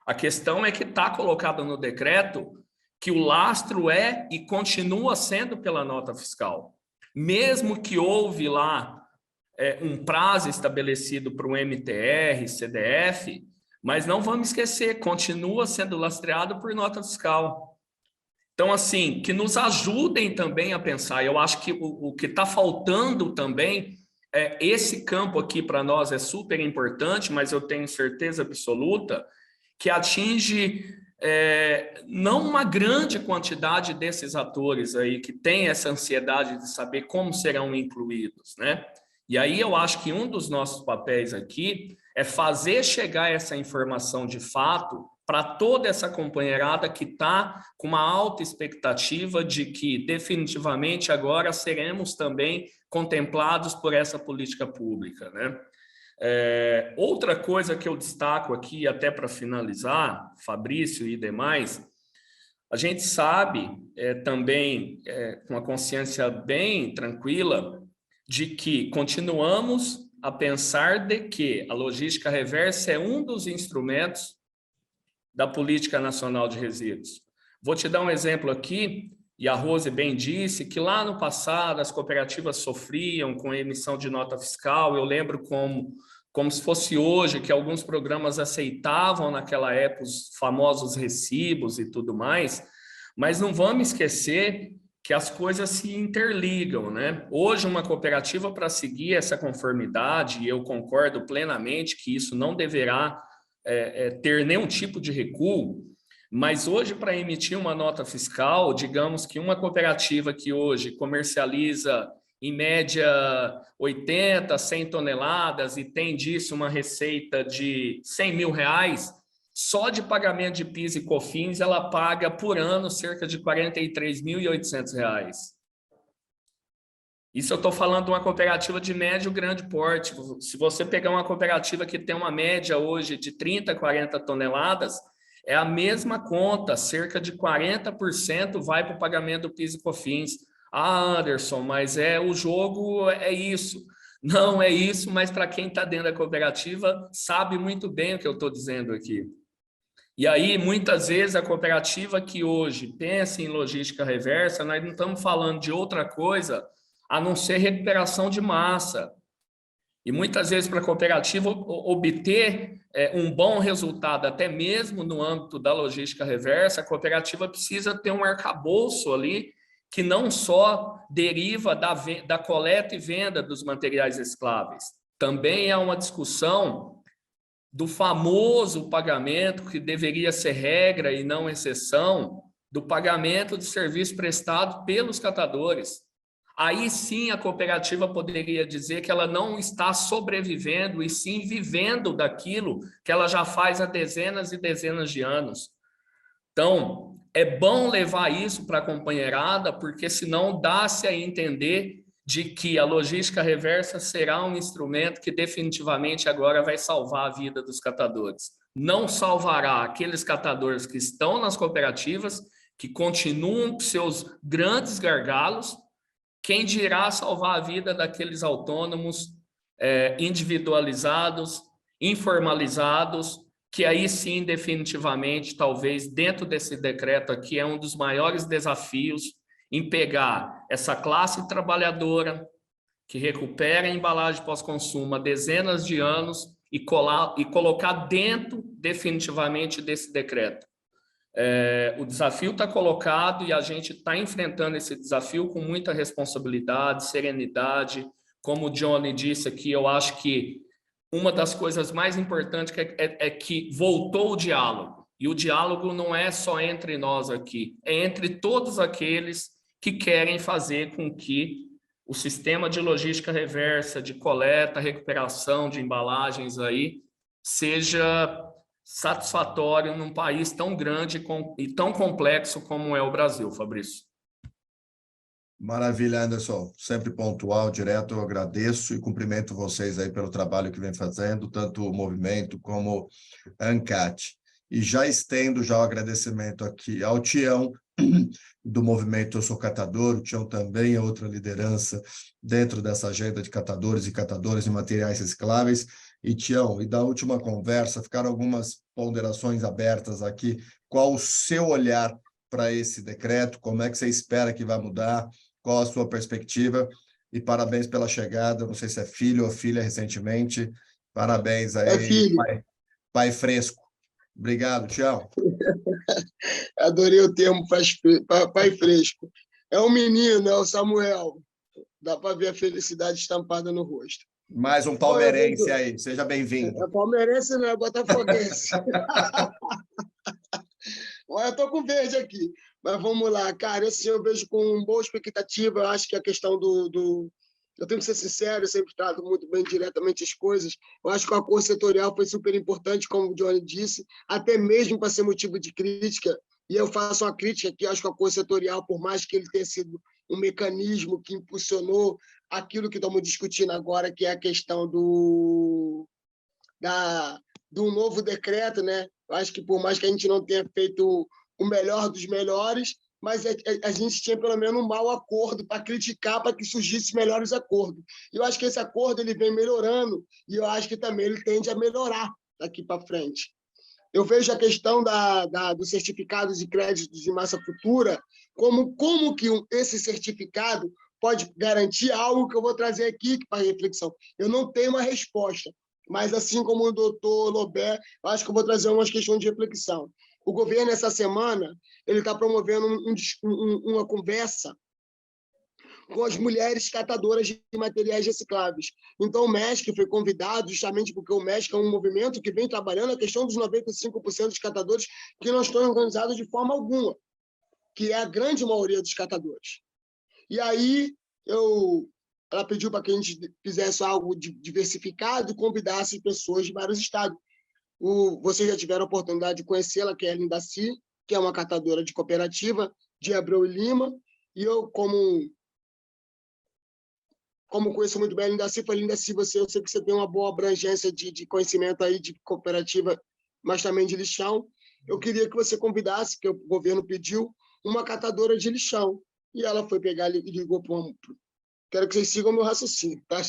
A questão é que está colocado no decreto que o lastro é e continua sendo pela nota fiscal. Mesmo que houve lá um prazo estabelecido para o MTR, CDF, mas não vamos esquecer, continua sendo lastreado por nota fiscal. Então, assim, que nos ajudem também a pensar. Eu acho que o que está faltando também, esse campo aqui para nós é super importante, mas eu tenho certeza absoluta que atinge não uma grande quantidade desses atores aí que tem essa ansiedade de saber como serão incluídos, né? E aí eu acho que um dos nossos papéis aqui é fazer chegar essa informação de fato para toda essa companheirada que está com uma alta expectativa de que definitivamente agora seremos também contemplados por essa política pública, né? Outra coisa que eu destaco aqui, até para finalizar, Fabrício e demais, a gente sabe também, com a consciência bem tranquila, de que continuamos a pensar de que a logística reversa é um dos instrumentos da Política Nacional de Resíduos. Vou te dar um exemplo aqui, e a Rose bem disse que lá no passado as cooperativas sofriam com a emissão de nota fiscal. Eu lembro como se fosse hoje, que alguns programas aceitavam naquela época os famosos recibos e tudo mais, mas não vamos esquecer que as coisas se interligam, né? Hoje, uma cooperativa, para seguir essa conformidade, e eu concordo plenamente que isso não deverá ter nenhum tipo de recuo, mas hoje, para emitir uma nota fiscal, digamos que uma cooperativa que hoje comercializa, em média, 80, 100 toneladas e tem disso uma receita de R$100 mil, só de pagamento de PIS e COFINS, ela paga por ano cerca de R$43.800. Isso eu estou falando de uma cooperativa de médio e grande porte. Se você pegar uma cooperativa que tem uma média hoje de 30, 40 toneladas, é a mesma conta, cerca de 40% vai para o pagamento do PIS e COFINS. Ah, Anderson, mas o jogo é isso. Não é isso, mas para quem está dentro da cooperativa sabe muito bem o que eu estou dizendo aqui. E aí, muitas vezes, a cooperativa que hoje pensa em logística reversa, nós não estamos falando de outra coisa a não ser recuperação de massa. E muitas vezes, para a cooperativa obter um bom resultado, até mesmo no âmbito da logística reversa, a cooperativa precisa ter um arcabouço ali que não só deriva da coleta e venda dos materiais recicláveis. Também é uma discussão do famoso pagamento, que deveria ser regra e não exceção, do pagamento de serviço prestado pelos catadores. aí sim a cooperativa poderia dizer que ela não está sobrevivendo, e sim vivendo daquilo que ela já faz há dezenas e dezenas de anos. Então, é bom levar isso para a companheirada, porque senão dá-se a entender de que a logística reversa será um instrumento que definitivamente agora vai salvar a vida dos catadores. Não salvará aqueles catadores que estão nas cooperativas, que continuam com seus grandes gargalos. Quem dirá salvar a vida daqueles autônomos individualizados, informalizados, que aí sim, definitivamente, talvez dentro desse decreto aqui, é um dos maiores desafios em pegar essa classe trabalhadora que recupera a embalagem pós-consumo há dezenas de anos e colocar dentro, definitivamente, desse decreto. O desafio está colocado e a gente está enfrentando esse desafio com muita responsabilidade, serenidade. Como o Johnny disse aqui, eu acho que uma das coisas mais importantes é que voltou o diálogo. E o diálogo não é só entre nós aqui, é entre todos aqueles que querem fazer com que o sistema de logística reversa, de coleta, recuperação de embalagens aí, seja satisfatório num país tão grande e tão complexo como é o Brasil, Fabrício.
Maravilha, Anderson. Sempre pontual, direto, eu agradeço e cumprimento vocês aí pelo trabalho que vem fazendo, tanto o movimento como a ANCAT. E já estendo o agradecimento aqui ao Tião, do movimento Eu Sou Catador. O Tião também é outra liderança dentro dessa agenda de catadores e catadoras de materiais recicláveis. E, Tião, e da última conversa, ficaram algumas ponderações abertas aqui. Qual o seu olhar para esse decreto? Como é que você espera que vai mudar? Qual a sua perspectiva? E parabéns pela chegada. Não sei se é filho ou filha recentemente. Parabéns aí,
É filho.
pai fresco. Obrigado, Tião.
Adorei o termo pai fresco. É um menino, é o Samuel. Dá para ver a felicidade estampada no rosto.
Mais um palmeirense aí. Seja bem-vindo.
É palmeirense, não é botafoguense. Olha, eu estou com verde aqui. Mas vamos lá, cara. Esse eu vejo com boa expectativa. Eu acho que a questão eu tenho que ser sincero, eu sempre trato muito bem diretamente as coisas. Eu acho que o acordo setorial foi super importante, como o Johnny disse, até mesmo para ser motivo de crítica. E eu faço uma crítica aqui, acho que o acordo setorial, por mais que ele tenha sido um mecanismo que impulsionou aquilo que estamos discutindo agora, que é a questão do novo decreto, né? Eu acho que por mais que a gente não tenha feito o melhor dos melhores, mas a gente tinha pelo menos um mau acordo para criticar, para que surgissem melhores acordos. E eu acho que esse acordo ele vem melhorando, e eu acho que também ele tende a melhorar daqui para frente. Eu vejo a questão dos certificados de crédito de massa futura, como que esse certificado pode garantir algo que eu vou trazer aqui para reflexão. Eu não tenho uma resposta, mas assim como o doutor Lobé, eu acho que eu vou trazer umas questões de reflexão. O governo, essa semana, ele está promovendo uma conversa com as mulheres catadoras de materiais recicláveis. Então, o MESC foi convidado justamente porque o MESC é um movimento que vem trabalhando a questão dos 95% dos catadores que não estão organizados de forma alguma, que é a grande maioria dos catadores. E aí, ela pediu para que a gente fizesse algo diversificado e convidasse pessoas de vários estados. Vocês já tiveram a oportunidade de conhecê-la, que é a Lindaci, que é uma catadora de cooperativa de Abreu e Lima, e eu, como conheço muito bem a Lindaci, falei, Lindaci, eu sei que você tem uma boa abrangência de conhecimento aí de cooperativa, mas também de lixão. Eu queria que você convidasse, que o governo pediu, uma catadora de lixão. E ela foi pegar e ligou para Quero que vocês sigam o meu raciocínio, tá?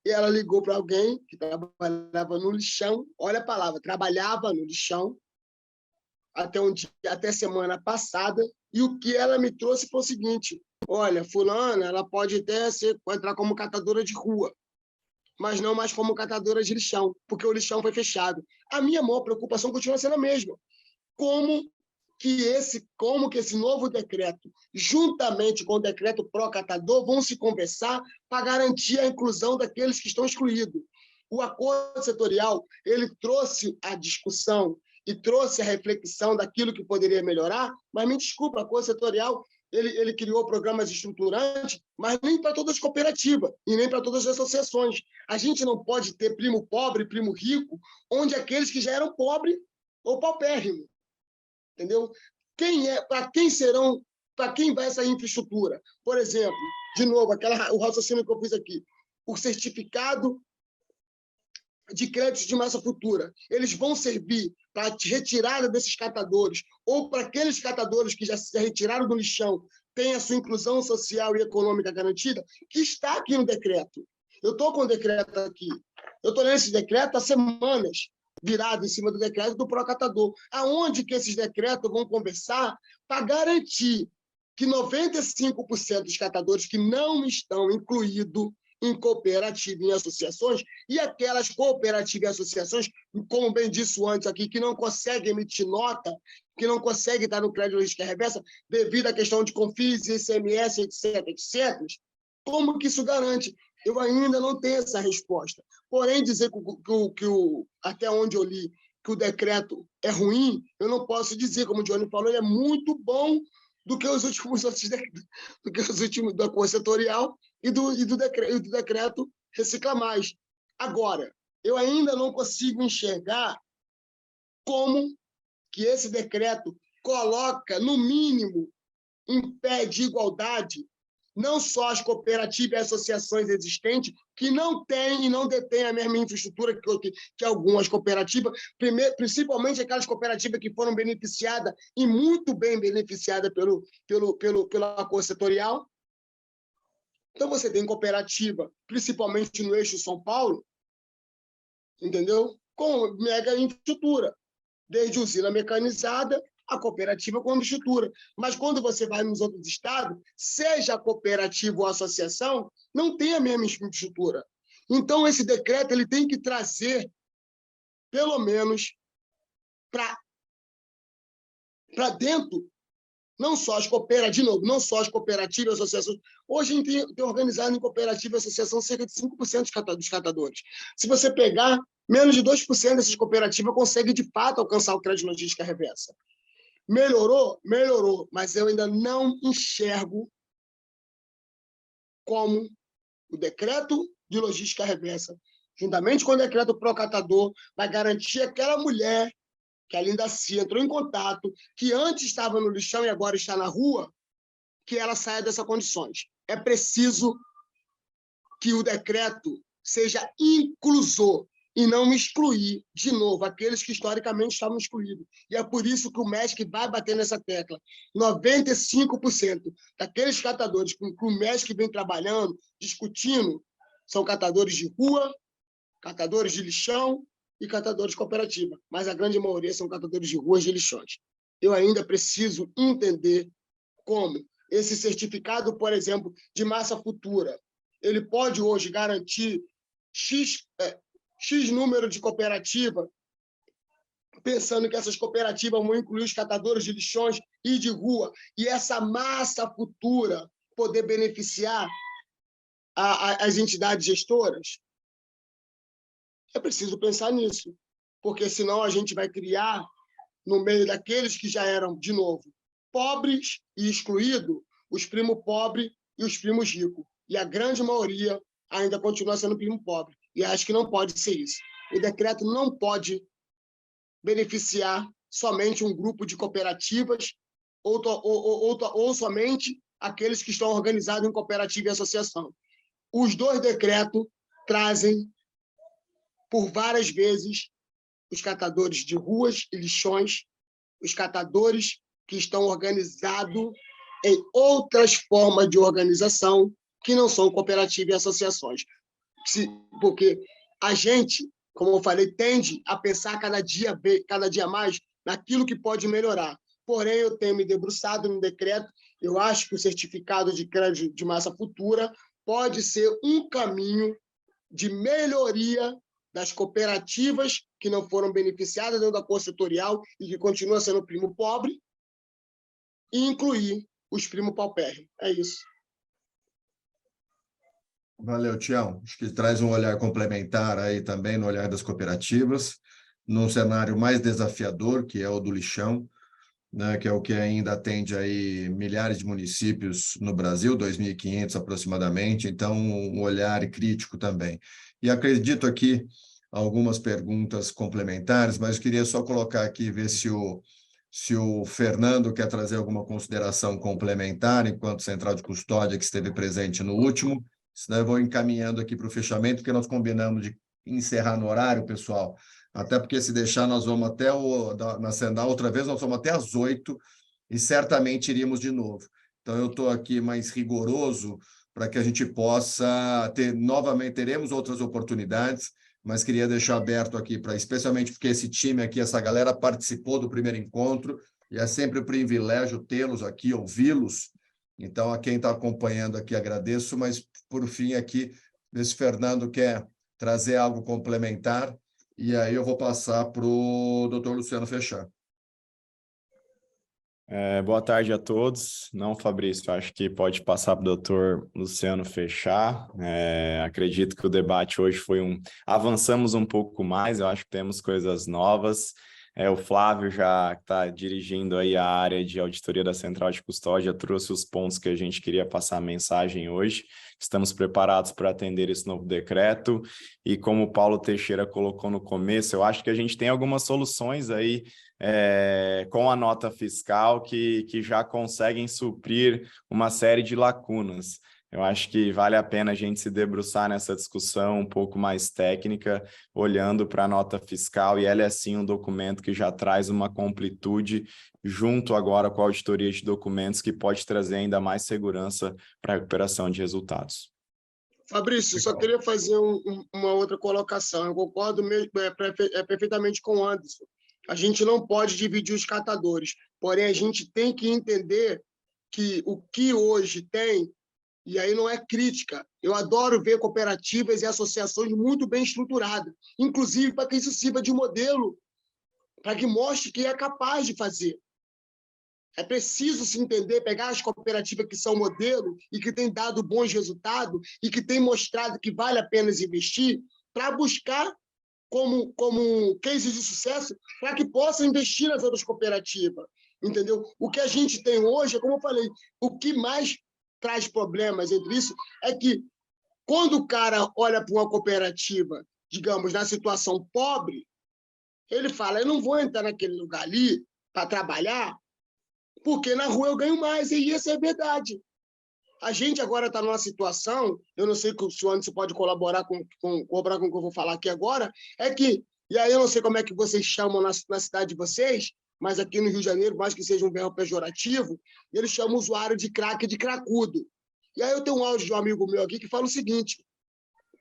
E ela ligou para alguém que trabalhava no lixão, olha a palavra, trabalhava no lixão, até semana passada, e o que ela me trouxe foi o seguinte: olha, fulana, ela pode até entrar como catadora de rua, mas não mais como catadora de lixão, porque o lixão foi fechado. A minha maior preocupação continua sendo a mesma. Como que esse novo decreto, juntamente com o decreto pró-catador, vão se conversar para garantir a inclusão daqueles que estão excluídos. O acordo setorial ele trouxe a discussão e trouxe a reflexão daquilo que poderia melhorar, mas me desculpa, o acordo setorial ele criou programas estruturantes, mas nem para todas as cooperativas e nem para todas as associações. A gente não pode ter primo pobre, primo rico, onde aqueles que já eram pobres ou paupérrimos. Entendeu? Para quem vai essa infraestrutura? Por exemplo, de novo, o raciocínio que eu fiz aqui, o certificado de créditos de massa futura, eles vão servir para a retirada desses catadores ou para aqueles catadores que já se retiraram do lixão, têm a sua inclusão social e econômica garantida, que está aqui no decreto. Eu estou com o decreto aqui. Eu estou lendo esse decreto há semanas, virado em cima do decreto do Procatador. Aonde que esses decretos vão conversar para garantir que 95% dos catadores que não estão incluídos em cooperativa e em associações, e aquelas cooperativas e associações, como bem disse antes aqui, que não conseguem emitir nota, que não conseguem estar no crédito logística reversa, devido à questão de CONFIS, ICMS, etc., etc., como que isso garante? Eu ainda não tenho essa resposta. Porém, dizer que até onde eu li, que o decreto é ruim, eu não posso dizer, como o Johnny falou, ele é muito bom do que os últimos outros decretos, do que os últimos da Conselho Setorial e do decreto Recicla Mais. Agora, eu ainda não consigo enxergar como que esse decreto coloca, no mínimo, em pé de igualdade, não só as cooperativas e associações existentes, que não têm e não detêm a mesma infraestrutura que algumas cooperativas, principalmente aquelas cooperativas que foram beneficiadas e muito bem beneficiadas pelo acordo setorial. Então, você tem cooperativa, principalmente no eixo São Paulo, entendeu? Com mega infraestrutura, desde usina mecanizada a cooperativa com infraestrutura. Mas quando você vai nos outros estados, seja a cooperativa ou a associação, não tem a mesma infraestrutura. Então, esse decreto ele tem que trazer, pelo menos, para dentro, não só as cooperativas, de novo, não só as cooperativas e associações. Hoje a gente tem organizado em cooperativa e associação cerca de 5% dos catadores. Se você pegar, menos de 2% dessas cooperativas conseguem, de fato, alcançar o crédito logística reversa. Melhorou? Melhorou, mas eu ainda não enxergo como o decreto de logística reversa, juntamente com o decreto Procatador, vai garantir aquela mulher que a Linda Cia entrou em contato, que antes estava no lixão e agora está na rua, que ela saia dessas condições. É preciso que o decreto seja inclusor e não excluir, de novo, aqueles que historicamente estavam excluídos. E é por isso que o MESC vai bater nessa tecla. 95% daqueles catadores que o MESC vem trabalhando, discutindo, são catadores de rua, catadores de lixão e catadores de cooperativa. Mas a grande maioria são catadores de ruas e lixões. Eu ainda preciso entender como esse certificado, por exemplo, de massa futura, ele pode hoje garantir X número de cooperativa, pensando que essas cooperativas vão incluir os catadores de lixões e de rua, e essa massa futura poder beneficiar as entidades gestoras? É preciso pensar nisso, porque senão a gente vai criar, no meio daqueles que já eram, de novo, pobres e excluídos, os primos pobres e os primos ricos. E a grande maioria ainda continua sendo primo pobre. E acho que não pode ser isso. O decreto não pode beneficiar somente um grupo de cooperativas ou somente aqueles que estão organizados em cooperativa e associação. Os dois decretos trazem, por várias vezes, os catadores de ruas e lixões, os catadores que estão organizados em outras formas de organização que não são cooperativas e associações. Porque a gente, como eu falei, tende a pensar cada dia mais naquilo que pode melhorar. Porém, eu tenho me debruçado no decreto, eu acho que o certificado de crédito de massa futura pode ser um caminho de melhoria das cooperativas que não foram beneficiadas dentro da acordo setorial e que continuam sendo primo pobre, e incluir os primos paupérrimos. É isso.
Valeu, Tião. Acho que traz um olhar complementar aí também no olhar das cooperativas, num cenário mais desafiador, que é o do lixão. né, que é o que ainda atende aí milhares de municípios no Brasil, 2.500 aproximadamente, então um olhar crítico também. E acredito aqui algumas perguntas complementares, mas eu queria só colocar aqui, ver se o Fernando quer trazer alguma consideração complementar, enquanto central de custódia que esteve presente no último, senão eu vou encaminhando aqui para o fechamento, porque nós combinamos de encerrar no horário, pessoal, até porque se deixar nós vamos até na Sendal, outra vez nós vamos até às 8 e certamente iríamos de novo. Então eu estou aqui mais rigoroso para que a gente possa ter, novamente, teremos outras oportunidades, mas queria deixar aberto aqui, especialmente porque esse time aqui, essa galera participou do primeiro encontro, e é sempre um privilégio tê-los aqui, ouvi-los. Então, a quem está acompanhando aqui, agradeço, mas, por fim, aqui, ver se o Fernando quer trazer algo complementar, e aí eu vou passar para o doutor Luciano fechar.
Boa tarde a todos. Não, Fabrício, acho que pode passar para o doutor Luciano fechar. Acredito que o debate hoje foi avançamos um pouco mais, eu acho que temos coisas novas. O Flávio já está dirigindo aí a área de auditoria da Central de Custódia, trouxe os pontos que a gente queria passar a mensagem hoje. Estamos preparados para atender esse novo decreto e, como o Paulo Teixeira colocou no começo, eu acho que a gente tem algumas soluções aí com a nota fiscal que já conseguem suprir uma série de lacunas. Eu acho que vale a pena a gente se debruçar nessa discussão um pouco mais técnica, olhando para a nota fiscal, e ela é, sim, um documento que já traz uma completude, junto agora com a auditoria de documentos, que pode trazer ainda mais segurança para a recuperação de resultados.
Fabrício, só queria fazer uma outra colocação. Eu concordo perfeitamente com o Anderson. A gente não pode dividir os catadores, porém a gente tem que entender que o que hoje tem, e aí não é crítica, eu adoro ver cooperativas e associações muito bem estruturadas, inclusive para que isso sirva de modelo, para que mostre que é capaz de fazer. É preciso se entender, pegar as cooperativas que são modelo e que têm dado bons resultados e que têm mostrado que vale a pena investir, para buscar como cases de sucesso, para que possam investir nas outras cooperativas. Entendeu? O que a gente tem hoje, como eu falei, o que mais traz problemas entre isso é que, quando o cara olha para uma cooperativa, digamos, na situação pobre, ele fala, eu não vou entrar naquele lugar ali para trabalhar, porque na rua eu ganho mais, e isso é verdade. A gente agora está numa situação, eu não sei se o Anderson pode colaborar com o que eu vou falar aqui agora, é que, e aí eu não sei como é que vocês chamam na cidade de vocês, mas aqui no Rio de Janeiro, mais que seja um verbo pejorativo, eles chamam o usuário de craque de cracudo. E aí eu tenho um áudio de um amigo meu aqui que fala o seguinte,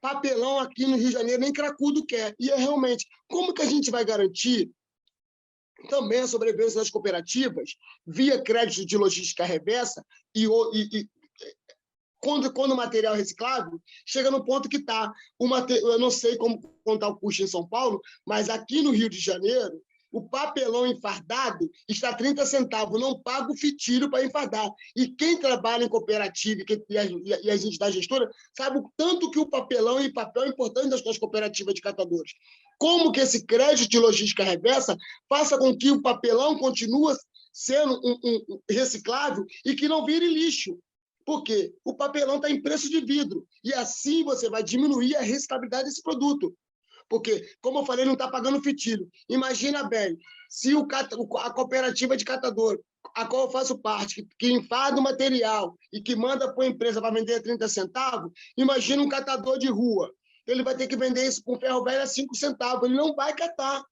papelão aqui no Rio de Janeiro nem cracudo quer. E é realmente, como que a gente vai garantir também a sobrevivência das cooperativas via crédito de logística reversa e quando o material reciclável chega no ponto que está. Eu não sei como contar o custo em São Paulo, mas aqui no Rio de Janeiro, o papelão enfardado está 30 centavos, não paga o fitilho para enfardar. E quem trabalha em cooperativa e a gente da gestora sabe o tanto que o papelão é importante das cooperativas de catadores. Como que esse crédito de logística reversa faça com que o papelão continue sendo um reciclável e que não vire lixo. Por quê? O papelão está em preço de vidro. E assim você vai diminuir a reciclabilidade desse produto. Porque, como eu falei, não está pagando fitilho. Imagina bem, se a cooperativa de catador, a qual eu faço parte, que enfada o material e que manda para a empresa para vender a 30 centavos, imagina um catador de rua. Ele vai ter que vender isso com ferro velho a 5 centavos. Ele não vai catar.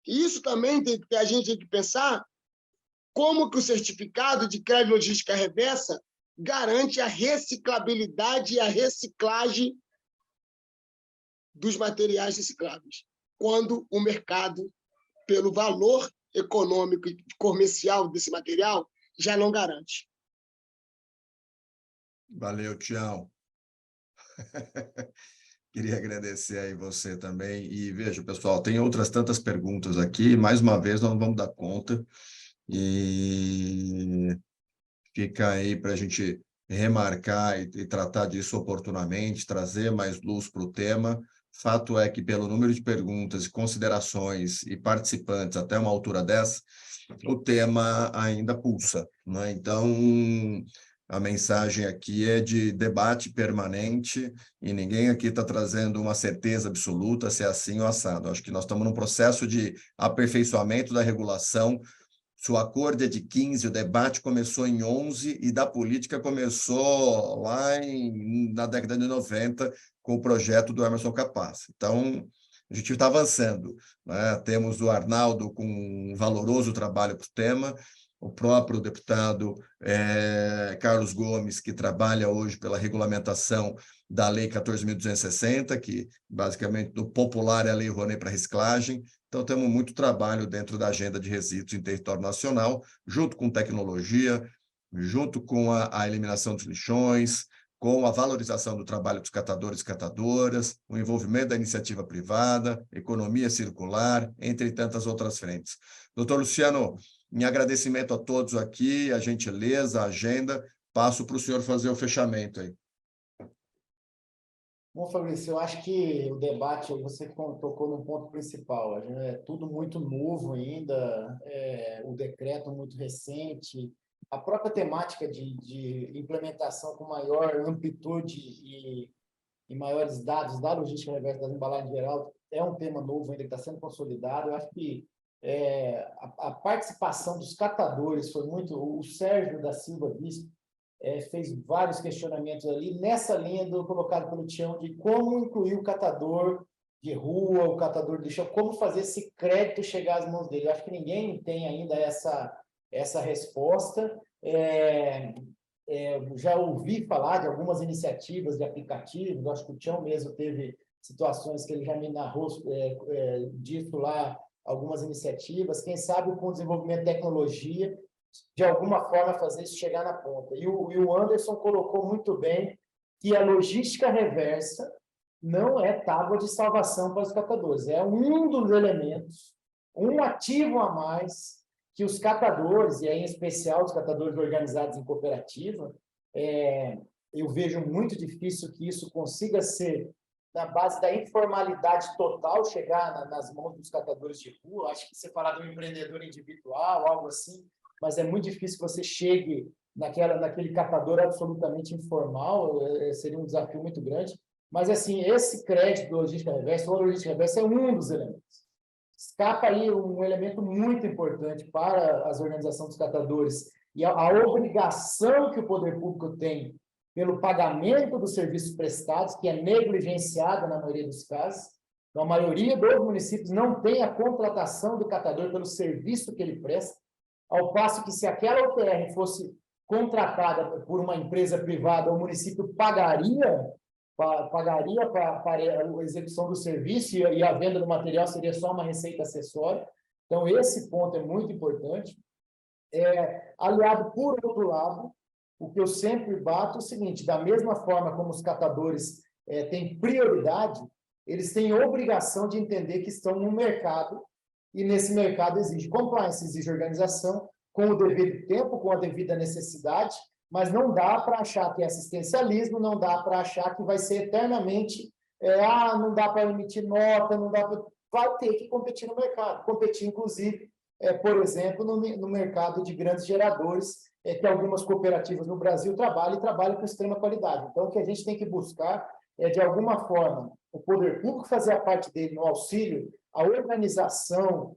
E isso também a gente tem que pensar como que o certificado de crédito logística reversa garante a reciclabilidade e a reciclagem dos materiais recicláveis, quando o mercado, pelo valor econômico e comercial desse material, já não garante.
Valeu, Tião. Queria agradecer aí você também. E veja, pessoal, tem outras tantas perguntas aqui. Mais uma vez, nós não vamos dar conta. E fica aí para a gente remarcar e tratar disso oportunamente, trazer mais luz para o tema. Fato é que, pelo número de perguntas, considerações e participantes até uma altura dessa, o tema ainda pulsa, né? Então, a mensagem aqui é de debate permanente e ninguém aqui está trazendo uma certeza absoluta se é assim ou assado. Acho que nós estamos num processo de aperfeiçoamento da regulação. Se o acordo é de 15, o debate começou em 11 e da política começou lá na década de 90 com o projeto do Emerson Capaz. Então, a gente está avançando, né? Temos o Arnaldo com um valoroso trabalho para o tema, o próprio deputado Carlos Gomes, que trabalha hoje pela regulamentação da Lei 14.260, que basicamente, no popular, é a Lei Rouanet para reciclagem. Então, temos muito trabalho dentro da agenda de resíduos em território nacional, junto com tecnologia, junto com a eliminação dos lixões, com a valorização do trabalho dos catadores e catadoras, o envolvimento da iniciativa privada, economia circular, entre tantas outras frentes. Doutor Luciano, em agradecimento a todos aqui, a gentileza, a agenda, passo para o senhor fazer o fechamento aí.
Bom, Fabrício, eu acho que o debate, você tocou no ponto principal, é tudo muito novo ainda, o decreto muito recente, a própria temática de implementação com maior amplitude e maiores dados da logística reversa das embalagens em geral é um tema novo ainda que está sendo consolidado. Eu acho que a participação dos catadores foi muito... O Sérgio da Silva Bispo fez vários questionamentos ali nessa linha colocado pelo Tião de como incluir o catador de rua, o catador de lixão, como fazer esse crédito chegar às mãos dele. Eu acho que ninguém tem ainda essa resposta. Já ouvi falar de algumas iniciativas de aplicativos, acho que o Tião mesmo teve situações que ele já me narrou disso lá, algumas iniciativas, quem sabe com o desenvolvimento de tecnologia, de alguma forma fazer isso chegar na ponta. E o Anderson colocou muito bem que a logística reversa não é tábua de salvação para os catadores, é um dos elementos, um ativo a mais que os catadores, e aí em especial os catadores organizados em cooperativa, eu vejo muito difícil que isso consiga ser na base da informalidade total, chegar nas mãos dos catadores de rua. Acho que você falar de um empreendedor individual, algo assim, mas é muito difícil que você chegue naquele catador absolutamente informal, seria um desafio muito grande. Mas, assim, esse crédito do logística reversa, ou logística reversa, é um dos elementos. Escapa aí um elemento muito importante para as organizações dos catadores e a obrigação que o poder público tem pelo pagamento dos serviços prestados, que é negligenciada na maioria dos casos. Então, a maioria dos municípios não tem a contratação do catador pelo serviço que ele presta, ao passo que, se aquela UTR fosse contratada por uma empresa privada, o município pagaria para a execução do serviço e a venda do material seria só uma receita acessória. Então, esse ponto é muito importante. Aliado, por outro lado, o que eu sempre bato é o seguinte: da mesma forma como os catadores têm prioridade, eles têm obrigação de entender que estão no mercado, e nesse mercado exige compliance, exige organização, com o devido tempo, com a devida necessidade, mas não dá para achar que é assistencialismo, não dá para achar que vai ser eternamente, não dá para emitir nota, não dá para... Vai ter que competir no mercado, competir, inclusive, por exemplo, no mercado de grandes geradores, que algumas cooperativas no Brasil trabalham com extrema qualidade. Então, o que a gente tem que buscar é, de alguma forma, o poder público fazer a parte dele no auxílio, a organização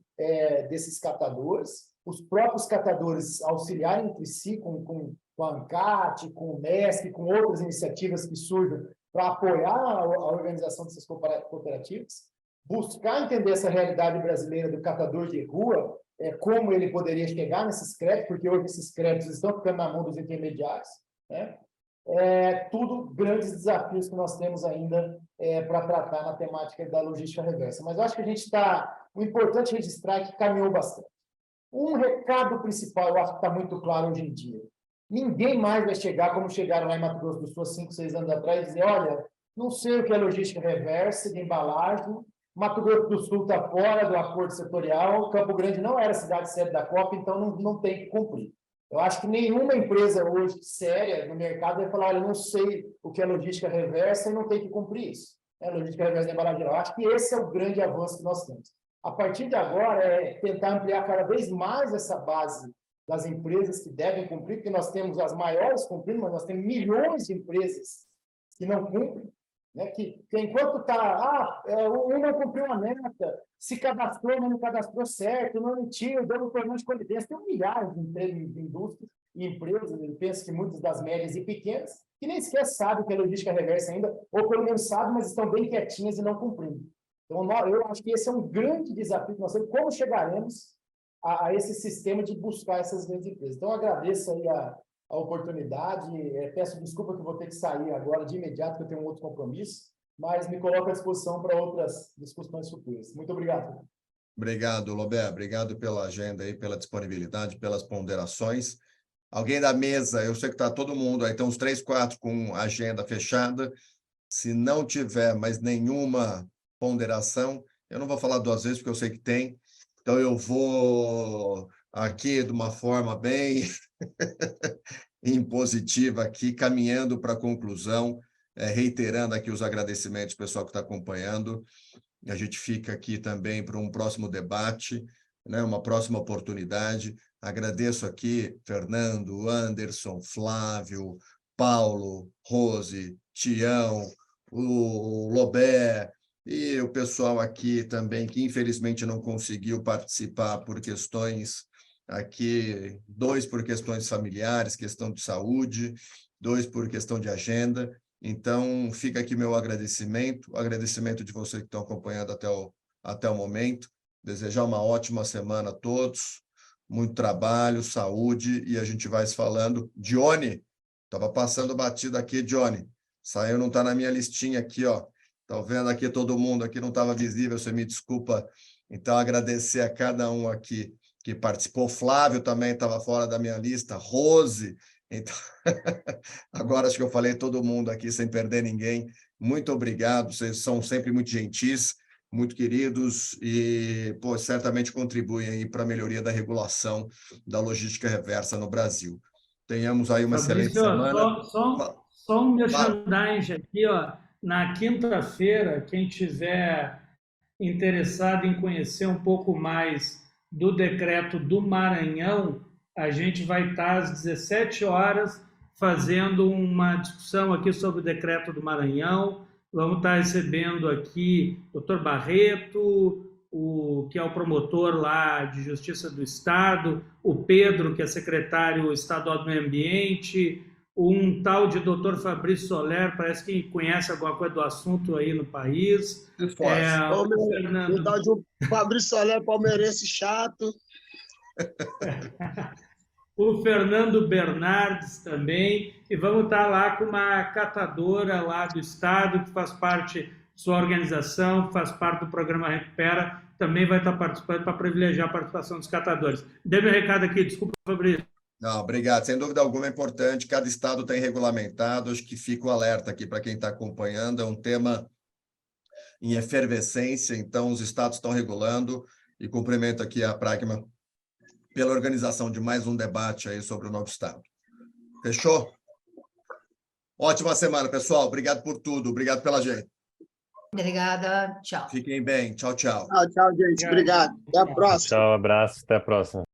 desses catadores, os próprios catadores auxiliarem entre si com a ANCAT, com o MESC, com outras iniciativas que surjam para apoiar a organização dessas cooperativas, buscar entender essa realidade brasileira do catador de rua, como ele poderia chegar nesses créditos, porque hoje esses créditos estão ficando na mão dos intermediários, né? Tudo grandes desafios que nós temos ainda para tratar na temática da logística reversa. Mas eu acho que a gente está... O importante registrar é que caminhou bastante. Um recado principal, eu acho que está muito claro hoje em dia. Ninguém mais vai chegar como chegaram lá em Mato Grosso do Sul 5, 6 anos atrás e dizer: olha, não sei o que é logística reversa de embalagem, Mato Grosso do Sul está fora do acordo setorial, Campo Grande não era cidade sede da COP, então não tem que cumprir. Eu acho que nenhuma empresa hoje séria no mercado vai falar: olha, não sei o que é logística reversa e não tem que cumprir isso. né, logística reversa da embalagem geral. Acho que esse é o grande avanço que nós temos. A partir de agora, é tentar ampliar cada vez mais essa base das empresas que devem cumprir, porque nós temos as maiores cumprindo, mas nós temos milhões de empresas que não cumprem, né? Que enquanto está, um não cumpriu a meta, se cadastrou, mas não cadastrou certo, não emitiu, deu um problema de colidência. Tem milhares de indústrias e empresas, eu penso que muitas das médias e pequenas, que nem sequer sabem que é logística reversa ainda, ou pelo menos sabem, mas estão bem quietinhas e não cumprindo. Então, eu acho que esse é um grande desafio que nós temos, como chegaremos a esse sistema de buscar essas grandes empresas. Então, eu agradeço aí a oportunidade, peço desculpa que eu vou ter que sair agora de imediato, porque eu tenho um outro compromisso, mas me coloco à disposição para outras discussões futuras. Muito obrigado.
Obrigado, Lobé. Obrigado pela agenda aí, pela disponibilidade, pelas ponderações. Alguém da mesa, eu sei que está todo mundo aí, tem uns 3, 4 com agenda fechada. Se não tiver mais nenhuma ponderação, eu não vou falar 2 vezes, porque eu sei que tem. Então, eu vou aqui de uma forma bem impositiva, aqui, caminhando para a conclusão, reiterando aqui os agradecimentos ao pessoal que está acompanhando. A gente fica aqui também para um próximo debate, né, uma próxima oportunidade. Agradeço aqui Fernando, Anderson, Flávio, Paulo, Rose, Tião, o Lobé, e o pessoal aqui também que infelizmente não conseguiu participar por questões aqui, 2 por questões familiares, questão de saúde, 2 por questão de agenda. Então, fica aqui meu agradecimento, agradecimento de vocês que estão acompanhando até o momento. Desejar uma ótima semana a todos, muito trabalho, saúde, e a gente vai se falando. Johnny, estava passando batido aqui, Johnny. Saiu, não está na minha listinha aqui, ó. Estou vendo aqui todo mundo, aqui não estava visível, você me desculpa. Então, agradecer a cada um aqui que participou. Flávio também estava fora da minha lista, Rose. Então, agora acho que eu falei todo mundo aqui, sem perder ninguém. Muito obrigado, vocês são sempre muito gentis, muito queridos e, certamente contribuem aí para a melhoria da regulação da logística reversa no Brasil. Tenhamos aí uma excelente semana.
Só um merchandising aqui, ó. Na quinta-feira, quem tiver interessado em conhecer um pouco mais do decreto do Maranhão, a gente vai estar às 17 horas fazendo uma discussão aqui sobre o decreto do Maranhão. Vamos estar recebendo aqui o Dr. Barreto, que é o promotor lá de Justiça do Estado, o Pedro, que é secretário estadual do Meio Ambiente, um tal de Dr. Fabrício Soler, parece que conhece alguma coisa do assunto aí no país.
O tal de Fabrício Soler, palmeirense chato.
O Fernando Bernardes também, e vamos estar lá com uma catadora lá do Estado, que faz parte de sua organização, que faz parte do programa Recupera, também vai estar participando para privilegiar a participação dos catadores. Dê meu recado aqui, desculpa, Fabrício.
Não, obrigado. Sem dúvida alguma é importante, cada estado tem regulamentado, acho que fica o alerta aqui para quem está acompanhando, é um tema em efervescência, então os estados estão regulando, e cumprimento aqui a Pragma pela organização de mais um debate aí sobre o novo estado. Fechou? Ótima semana, pessoal. Obrigado por tudo. Obrigado pela gente.
Obrigada. Tchau.
Fiquem bem. Tchau, tchau.
Tchau, gente. Obrigado. Até a próxima.
Tchau, abraço. Até a próxima.